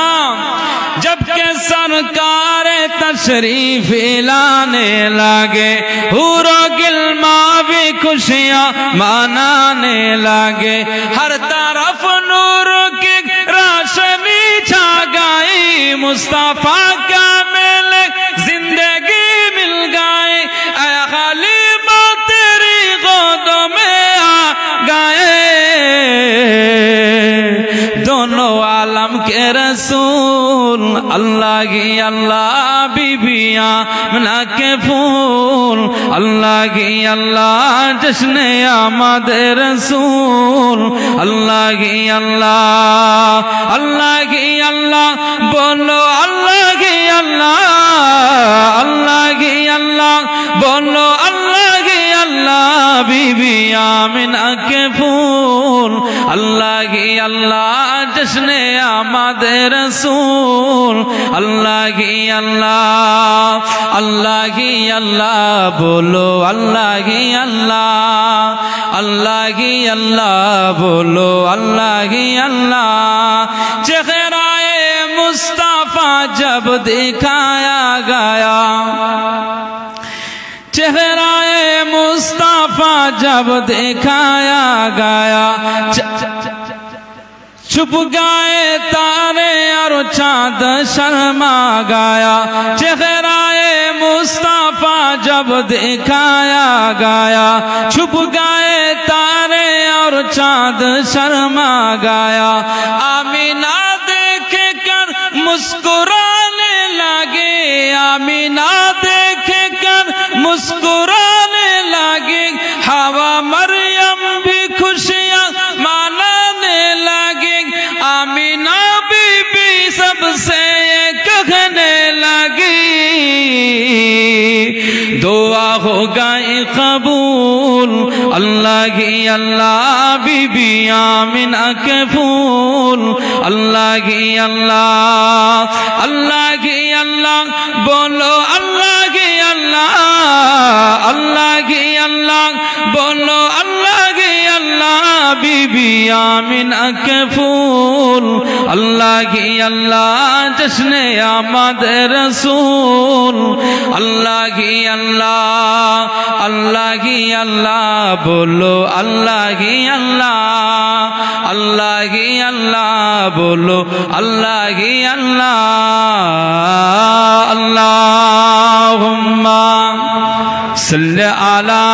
जब के सरकार तशरीफ लाने लगे, हूरो गिल्मा भी खुशियां मनाने लगे, हर तरफ नूर की रोशनी छा गई, मुस्तफा का मेले जिंदगी मिल गए, ऐ खलीफा तेरी गोदों में आ गए, दोनों आलम के रसूल अल्लाह की अल्लाह बीबियां मना के फूल, अल्लाह की अल्लाह जश्न आमद रसूल, अल्लाह की अल्लाह, अल्लाह की अल्लाह बोलो, अल्लाह की अल्लाह, अल्लाह की अल्लाह बोलो, अल्लाह की अल्लाह बीबियां मना के फूल, अल्लाह की अल्लाह जश्न आमद रसूल, अल्लाह की अल्लाह, अल्लाह की अल्लाह बोलो, अल्लाह की अल्लाह, अल्लाह की अल्लाह बोलो, अल्लाह की अल्लाह। चेहराए मुस्तफा जब दिखाया गया, चेहराए मुस्तफा जब दिखाया गया, छुप गए तारे और चाँद शर्मा गया, चेहराए मुस्तफा जब दिखाया गया, छुप गए तारे और चाँद शर्मा गया, आमीना देख कर मुस्कुराने लगे, आमीना देख कर मुस्कुराने लगे, हवा मरियम भी खुशियाँ मनाने लगे, आमीना बीबी सबसे कहने लगी, दुआ हो गई कबूल, अल्लाह की अल्लाह बीबी आमीना के फूल, अल्लाह की अल्लाह, अल्लाह की अल्लाह बोलो, अल्लाह की अल्लाह, अल्लाह की अल्लाह बोलो, अल्लाह की अल्लाह बीबी आमीना के फूल, अल्लाह की अल्लाह जश्न आमद रसूल, अल्लाह की अल्लाह, अल्लाह की अल्लाह बोलो, अल्लाह की अल्लाह, अल्लाह की अल्लाह बोलो, अल्लाह की अल्लाह। अल्लाहुम्मा सल्ली अला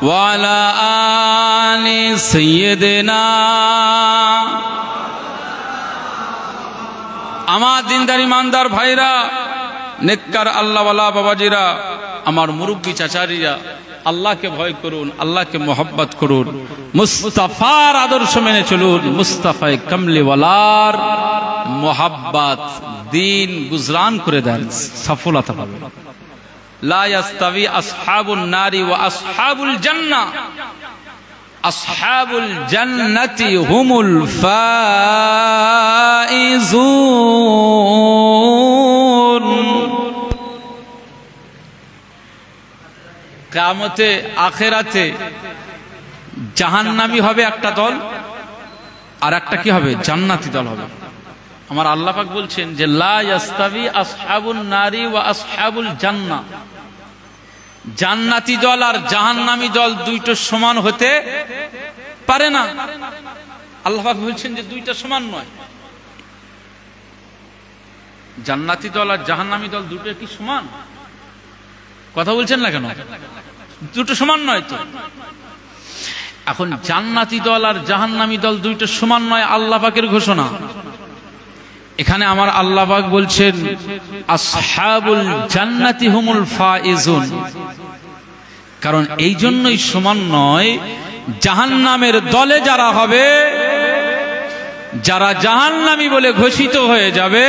वाला आले सैयदना। আমার দিনদার ইমানদার ভাইরা, নেককার আল্লাহওয়ালা বাবাজিরা, আমার মুরব্বী চাচারিরা, আল্লাহকে ভয় করুন, আল্লাহকে মোহাব্বত করুন, মুস্তাফার আদর্শ মেনে চলুন, মুস্তাফায়ে কামলিওয়ালার মোহাব্বত দিন গুজরান করে দেন, সফলতা পাবেন। লা ইয়াস্তাবি আসহাবুন নারি ওয়া আসহাবুল জান্নাহ, আসহাবুল জান্নাতি হুমুল ফাইজুন। কিয়ামতে আখিরাতে জাহান্নামী হবে একটা দল, আর একটা কি হবে? জান্নাতি দল হবে। আমার আল্লাহ পাক বলছেন যে লা ইয়াস্তাবি আসহাবুন নারি ওয়া আসহাবুল জান্নাহ, জান্নাতি দল আর জাহান্নামী দল দুইটা সমান হতে পারে না। আল্লাহ পাক বলছেন যে দুইটা সমান নয়। জান্নাতি দল আর জাহান্নামী দল দুটো কি সমান? কথা বলছেন না কেন? দুটো সমান নয় তো। এখন জান্নাতি দল আর জাহান্নামী দল দুইটা সমান নয়, আল্লাহ পাকের ঘোষণা। এখানে আমার আল্লাহ পাক বলছেন আসহাবুল জান্নাতি হুমুল ফাইজুন, কারণ এই জন্যই সমান নয়। জাহান্নামের দলে যারা হবে, যারা জাহান্নামী বলে ঘোষিত হয়ে যাবে,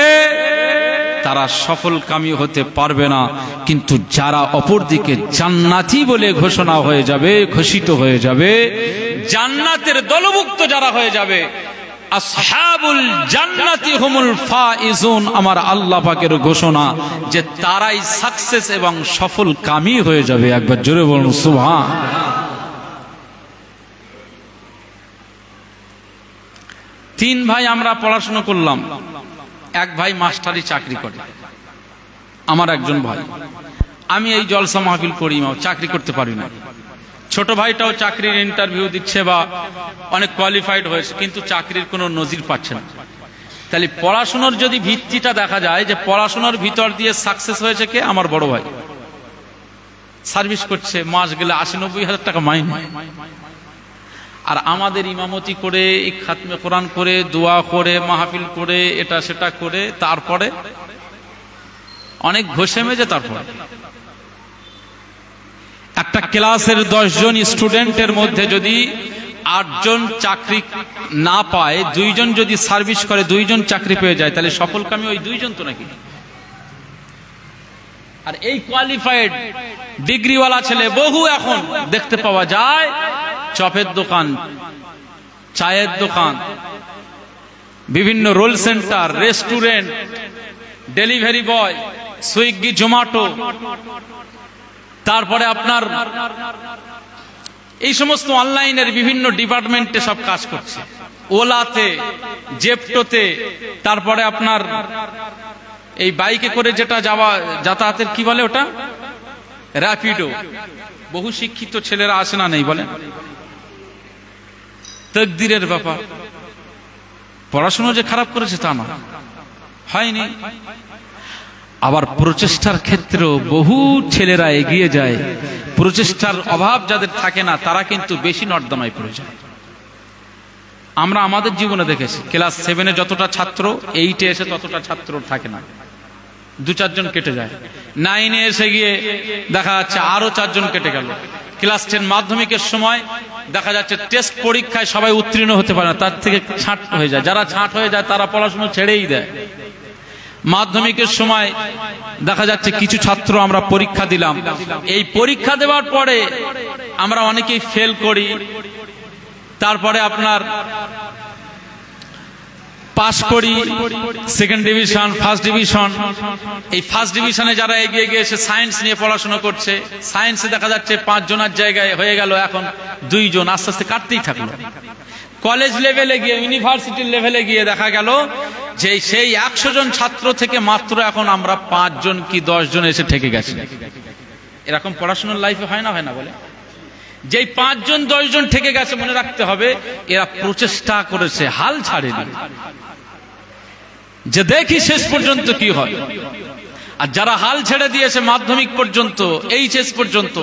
তারা সফলকামী হতে পারবে না। কিন্তু যারা অপরদিকে জান্নাতি বলে ঘোষণা হয়ে যাবে, ঘোষিত হয়ে যাবে, জান্নাতের দলভুক্ত যারা হয়ে যাবে, আসহাবুল জান্নাতি হুমুল ফাইজুন, আমার আল্লাহ পাকের ঘোষণা যে তারাই সাকসেস এবং সফল কামী হয়ে যাবে। একবার জোরে বলুন সুবহান। তিন ভাই আমরা পড়াশোনা করলাম, এক ভাই মাস্টারি চাকরি করে, আমার একজন ভাই। আমি এই জলসা মাহফিল করি, চাকরি করতে পারি না। ছোট ভাইটাও চাকরির ইন্টারভিউ দিচ্ছে বা অনেক কোয়ালিফাইড হয়েছে, কিন্তু চাকরির কোনো নজির পাচ্ছে না। তাহলে পড়াশোনার যদি ভিত্তিটা দেখা যায় যে পড়াশোনার ভিতর দিয়ে সাকসেস হয়েছে কে? আমার বড় ভাই। সার্ভিস করছে, মাস গেলে ৮০-৯০ হাজার টাকা মাইনে। আর আমাদের ইমামতি করে, খাতমে কোরআন করে, দোয়া করে, মাহফিল করে, এটা সেটা করে, তারপরে অনেক ঘষে মেজে, তারপরে একটা ক্লাসের 10 জন স্টুডেন্টের মধ্যে যদি 8 জন চাকরি না পায়, 2 জন যদি সার্ভিস করে, 2 জন চাকরি পেয়ে যায়, তাহলে সফলকামী ওই 2 জন তো নাকি? আর এই কোয়ালিফাইড ডিগ্রিওয়ালা ছেলে বহু এখন দেখতে পাওয়া যায়। চপের দোকান, চায়ের দোকান, বিভিন্ন roll centre, restaurant, delivery boy, Swiggy, Zomato, তারপরে আপনার এই সমস্ত অনলাইনের বিভিন্ন ডিপার্টমেন্টে সব কাজ করছে। ওলাতে, জেপটোতে, তারপরে আপনার এই বাইকে করে যেটা যাতায়াতের কি বলে ওটা, র্যাপিডো। বহু শিক্ষিত ছেলেরা আসে না, নেই বলেন? তাকদীরের ব্যাপার। পড়াশোনা যে খারাপ করেছে তা না, হয়নি। আবার প্রচেষ্টার ক্ষেত্রেও বহু ছেলেরা এগিয়ে যায়। প্রচেষ্টার অভাব যাদের থাকে না, তারা কিন্তু বেশি নর্দমায় পড়ে যায়। আমরা আমাদের জীবনে দেখেছি, ক্লাস 7-এ যতটা ছাত্র, 8-এ এসে ততটা ছাত্র থাকে না, 2-4 জন কেটে যায়। 9-এ এসে গিয়ে দেখা যাচ্ছে আরো 4 জন কেটে গেল। ক্লাস 10 মাধ্যমিকের সময় দেখা যাচ্ছে টেস্ট পরীক্ষায় সবাই উত্তীর্ণ হতে পারে না, তার থেকে ছাঁট হয়ে যায়। যারা ছাঁট হয়ে যায় তারা পড়াশোনা ছেড়েই দেয়। মাধ্যমিকের সময় দেখা যাচ্ছে কিছু ছাত্র আমরা পরীক্ষা দিলাম, এই পরীক্ষা দেওয়ার পরে আমরা অনেকেই ফেল করি, তারপরে আপনার পাস করি, সেকেন্ড ডিভিশন, ফার্স্ট ডিভিশন। এই ফার্স্ট ডিভিশনে যারা এগিয়ে গিয়েছে, সায়েন্স নিয়ে পড়াশোনা করছে, সায়েন্সে দেখা যাচ্ছে 5 জনের জায়গায় হয়ে গেল এখন 2 জন, আস্তে আস্তে কাটতেই থাকলো। কলেজ লেভেলে গিয়ে, ইউনিভার্সিটির লেভেলে গিয়ে দেখা গেল যে সেই 100 জন ছাত্র থেকে মাত্র এখন আমরা 5 জন কি 10 জন এসে ঠেকে গেছে। এরকম পড়াশোনার লাইফে হয় না, হয় না বলে? যেই 5 জন 10 জন ঠেকে গেছে, মনে রাখতে হবে এরা প্রচেষ্টা করেছে, হাল ছাড়েনি, যে দেখি শেষ পর্যন্ত কি হয়। আর যারা হাল ছেড়ে দিয়েছে মাধ্যমিক পর্যন্ত, এইচএস পর্যন্ত,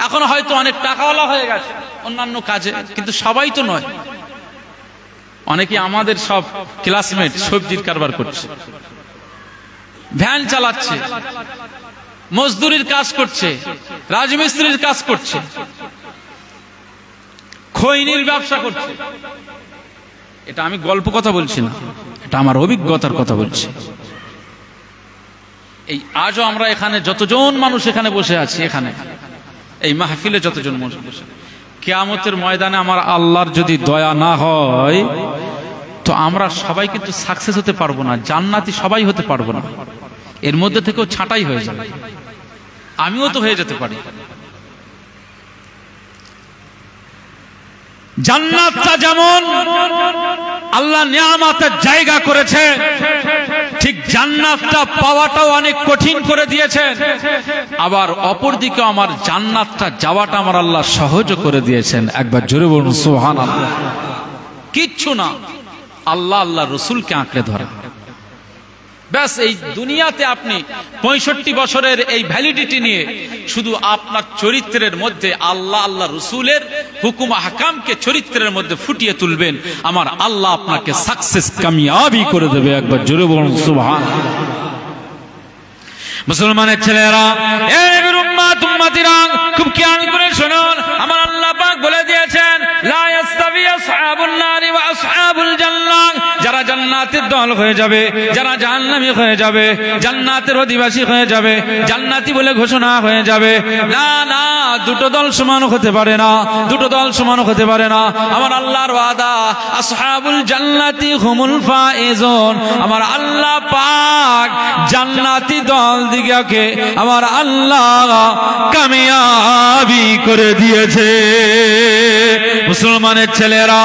এখন হয়তো অনেক টাকাওয়ালা হয়ে গেছে অন্যান্য কাজে, কিন্তু সবাই তো নয়। অনেকে আমাদের সব ক্লাসমেট সবজির কারবার করছে, ভ্যান চালাচ্ছে, মজদুরির কাজ করছে, রাজমিস্ত্রির কাজ করছে, খৈনির ব্যবসা করছে। এটা আমি গল্প কথা বলছি না, এটা আমার অভিজ্ঞতার কথা বলছি। এই আজও আমরা এখানে যতজন মানুষ এখানে বসে আছি, এখানে এই মাহফিলে যতজন মানুষ বসে, কিয়ামতের ময়দানে আমার আল্লাহর যদি দয়া না হয় তো আমরা সবাই কিন্তু সাকসেস হতে পারবো না, জান্নাতি সবাই হতে পারবো না। এর মধ্যে থেকেও ছাঁটাই হয়ে যাবে, আমিও তো হয়ে যেতে পারি। জান্নাতটা যেমন আল্লাহ নিয়ামতের জায়গা করেছে, ঠিক জান্নাতটা পাওয়াটাও অনেক কঠিন করে দিয়েছেন। আবার অপরদিকে আমার জান্নাতটা যাওয়াটা আমার আল্লাহ সহজ করে দিয়েছেন। একবার জোরে বলুন সুবহানাল্লাহ। কিচ্ছু না, আল্লাহ আল্লাহ রসুলকে আঁকড়ে ধরা, ব্যাস। এই দুনিয়াতে আপনি 65 বছরের এই ভ্যালিডিটি নিয়ে শুধু আপনার চরিত্রের মধ্যে আল্লাহ আল্লাহ রসুলের হুকুম আহকামকে চরিত্রের মধ্যে ফুটিয়ে তুলবেন, আমার আল্লাহ আপনাকে সাকসেস কামিয়াবি করে দেবে। একবার জোরে বলুন সুবহানাল্লাহ। মুসলমানের ছেলেরা, খুব খেয়াল করে শুনুন, আমার আল্লাহ পাক বলে দিয়েছেন, লা ইয়াস্তাবি আসহাবুন নারি ওয়া আসহাবুল জান্নাহ, যারা জান্নাতের দল হয়ে যাবে, যারা জাহান্নামী হয়ে যাবে জান্নাতের অধিবাসী হয়ে যাবে, জান্নাতি বলে ঘোষণা হয়ে যাবে। না না, দুটো দল সমান হতে পারে না, দুটো দল সমান হতে পারে না। আমার আল্লাহর ওয়াদা, আসহাবুল জান্নাতি হুমুল ফায়েজুন। আমার আল্লাহ পাক জান্নাতি দল দিগকে আমার আল্লাহ কামিয়াবি করে দিয়েছে। মুসলমানের ছেলেরা,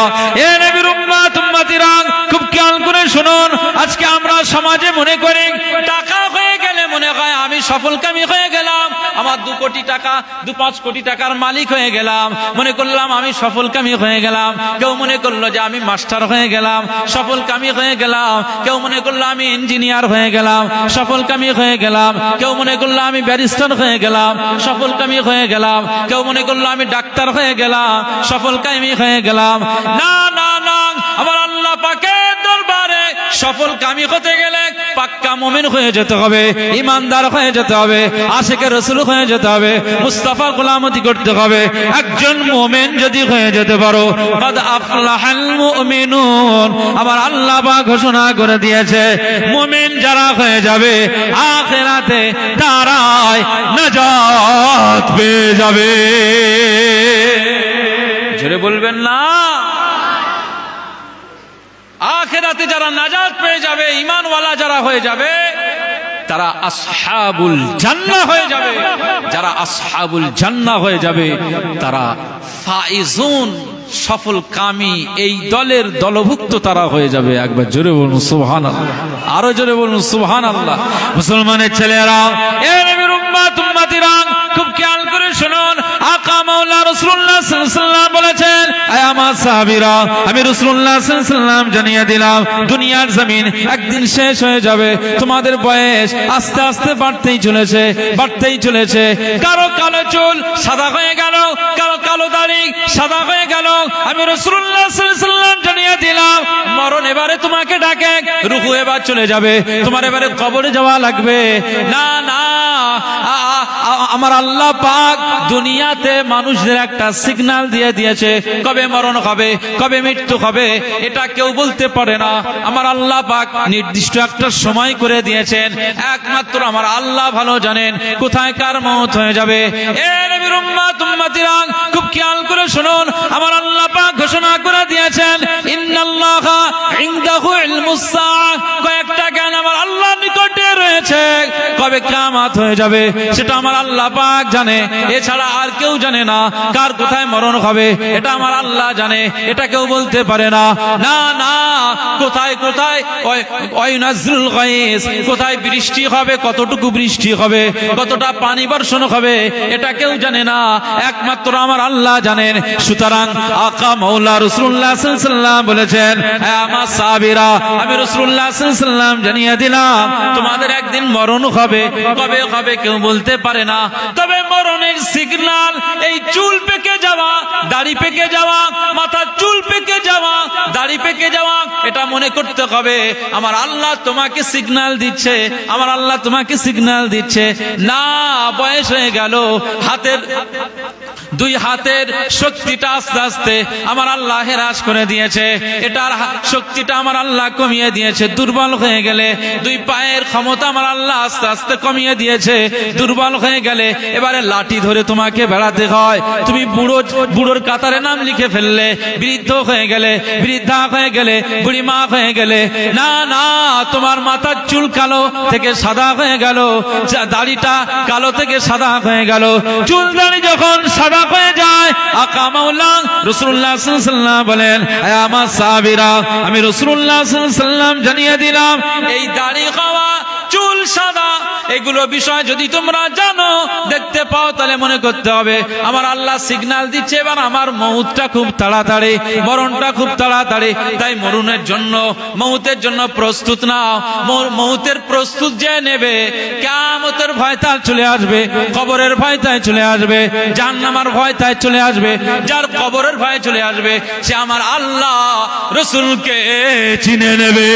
এ নবীর উম্মত উম্মতিরা, খুব খেয়াল করে শুনুন। আজকে আমরা সমাজে মনে করি টাকা হয়ে গেলে মনে হয় আমি সফলকামী হয়ে গেলাম, আমার 2 কোটি টাকা 2-5 কোটি টাকার মালিক হয়ে গেলাম, মনে করলাম আমি সফলকামী হয়ে গেলাম। কেউ মনে করলো যে আমি মাস্টার হয়ে গেলাম, সফলকামী হয়ে গেলাম। কেউ মনে করলো আমি ইঞ্জিনিয়ার হয়ে গেলাম, সফলকামী হয়ে গেলাম। কেউ মনে করলো আমি ব্যারিস্টার হয়ে গেলাম, সফলকামী হয়ে গেলাম। কেউ মনে করলো আমি ডাক্তার হয়ে গেলাম, সফলকামী হয়ে গেলাম। না না না, আমার আল্লাহ পাকের দরবারে সফলকামী হতে গেলে পাক্কা মুমিন হয়ে যেতে হবে, ইমানদার হয়ে যেতে হবে, আশিকে রাসূল হয়ে যেতে হবে, মুস্তাফার গোলামতি করতে হবে। একজন মুমিন যদি হয়ে যেতে পারো, কাদ আফলাহাল মুমিনুন। আমার আল্লাহ পাক ঘোষণা করে দিয়েছে, মুমিন যারা হয়ে যাবে আখিরাতে তারাই নাজাত পেয়ে যাবে। জোরে বলবেন না? আখিরাতে যারা নাজাত পেয়ে যাবে, ঈমানওয়ালা যারা হয়ে যাবে, তারা আসহাবুল জান্নাহ হয়ে যাবে। যারা আসহাবুল জান্নাহ হয়ে যাবে তারা ফাইজুন, সফলকামী, এই দলের দলভুক্ত তারা হয়ে যাবে। একবার জোরে বলুন সুবহানাল্লাহ, আরো জোরে বলুন সুবহানাল্লাহ। মুসলমানের ছেলেরা, এ নবীর উম্মত উম্মতিরা, খুব খেয়াল করে শুনুন। আকা মাওলা রাসূলুল্লাহ সাল্লাল্লাহু আলাইহি ওয়াসাল্লাম বলেছেন, আয় আমার সাহাবীরা, আমি রাসূলুল্লাহ সাল্লাল্লাহু আলাইহি ওয়াসাল্লাম জানিয়ে দিলাম, দুনিয়ার জমিন একদিন শেষ হয়ে যাবে। তোমাদের বয়স আস্তে আস্তে বাড়তেই চলেছে, বাড়তেই চলেছে। কারো কালো চুল সাদা হয়ে গেল, কারো কালো দাড়ি সাদা হয়ে গেল। আমি রাসূলুল্লাহ সাল্লাল্লাহু আলাইহি ওয়াসাল্লাম জানিয়ে দিলাম, মরণ এবারে তোমাকে ডাকে, রূহ এবার চলে যাবে, তোমার এবারে কবরে যাওয়া লাগবে। না না, আমার আল্লাহ পাক দুনিয়াতে মানুষদের একটা সিগন্যাল দিয়ে দিয়েছে, কবে মরণ হবে, কবে মৃত্যু হবে, এটা কেউ বলতে পারে না। আমার আল্লাহ পাক নির্দিষ্ট একটা সময় করে দিয়েছেন, একমাত্র আমার আল্লাহ ভালো জানেন কোথায় কার মওত হয়ে যাবে। এ নবীর উম্মত উম্মতিরা, খুব খেয়াল করে শুনুন। আমার আল্লাহ পাক ঘোষণা করে দিয়েছেন, ইন্নাল্লাহা ইনদাহু ইলমুস সাআহ, কয়েকটা জ্ঞান আমার আল্লাহর নিকটে রয়েছে। কবে কিয়ামত হয়ে যাবে সেটা আমার আল্লাহ পাক জানে, এছাড়া আর কেউ জানে না। কার কোথায় মরণ হবে এটা আমার আল্লাহ জানে, এটা কেউ বলতে পারে না। না না, কোথায় কোথায় ওয়াইনাজুল গায়স, কোথায় বৃষ্টি হবে, কতটুকু বৃষ্টি হবে, কতটা পানি বর্ষণ হবে, এটা কেউ জানে না, একমাত্র আমার আল্লাহ জানেন। সুতরাং আকা মাওলা রাসূলুল্লাহ সাল্লাল্লাহু আলাইহি ওয়াসাল্লাম বলেছেন, হে আমার সাহাবীরা, আমি রাসূলুল্লাহ সাল্লাল্লাহু আলাইহি ওয়াসাল্লাম জানিয়ে দিলাম, তোমাদের একদিন মরণ হবে, কবে হবে কেউ বলতে পারে না। তবে মরণের সিগন্যাল এই চুল পেকে যাওয়া, দাড়ি পেকে যাওয়া, মাথার চুল পেকে যাওয়া, দাড়ি পেকে যাওয়া, এটা মনে করতে হবে আমার আল্লাহ তোমাকে সিগন্যাল দিচ্ছে, আমার আল্লাহ তোমাকে সিগন্যাল দিচ্ছে। না, বয়স হয়ে গেল, হাতের 2 হাতের শক্তিটা আস্তে আস্তে আমার আল্লাহ হ্রাস করে দিয়েছে, এটার শক্তিটা আমার আল্লাহ কমিয়ে দিয়েছে। দুর্বল হয়ে গেলে 2 পায়ের ক্ষমতা আমার আল্লাহ আস্তে আস্তে কমিয়ে দিয়েছে। দুর্বল হয়ে গেলে এবারে লাঠি ধরে তোমাকে বেড়াতে হয়। তুমি বুড়োর কাতারে নাম লিখে ফেললে, বৃদ্ধ হয়ে গেলে, বৃদ্ধা হয়ে গেলে, বুড়ি মা হয়ে গেলে। না না, তোমার মাথার চুল কালো থেকে সাদা হয়ে গেল, দাড়িটা কালো থেকে সাদা হয়ে গেল। চুল দাড়ি যখন সাদা হয়ে যায়, আকা মাওলা রাসূলুল্লাহ সাল্লাল্লাহু আলাইহি ওয়াসাল্লাম বলেন, হে আমার সাহাবীরা, আমি রাসূলুল্লাহ সাল্লাল্লাহু আলাইহি ওয়াসাল্লাম জানিয়ে দিলাম, এই দাড়ি খাওয়া, চুল সাদা, এগুলো বিষয় যদি তোমরা জানো, দেখতে পাও, তাহলে মনে করতে হবে আমার আল্লাহ সিগন্যাল দিচ্ছে এবার আমার মউতটা খুব তাড়াতাড়ি, মরণটা খুব তাড়াতাড়ি। তাই মরণের জন্য, মউতের জন্য প্রস্তুত নাও। মউতের প্রস্তুত যে নেবে, কিয়ামতের ভয় তার চলে আসবে, কবরের ভয় তাই চলে আসবে, জাহান্নামের ভয় তাই চলে আসবে। যার কবরের ভয় চলে আসবে সে আমার আল্লাহ রাসূলকে চিনে নেবে।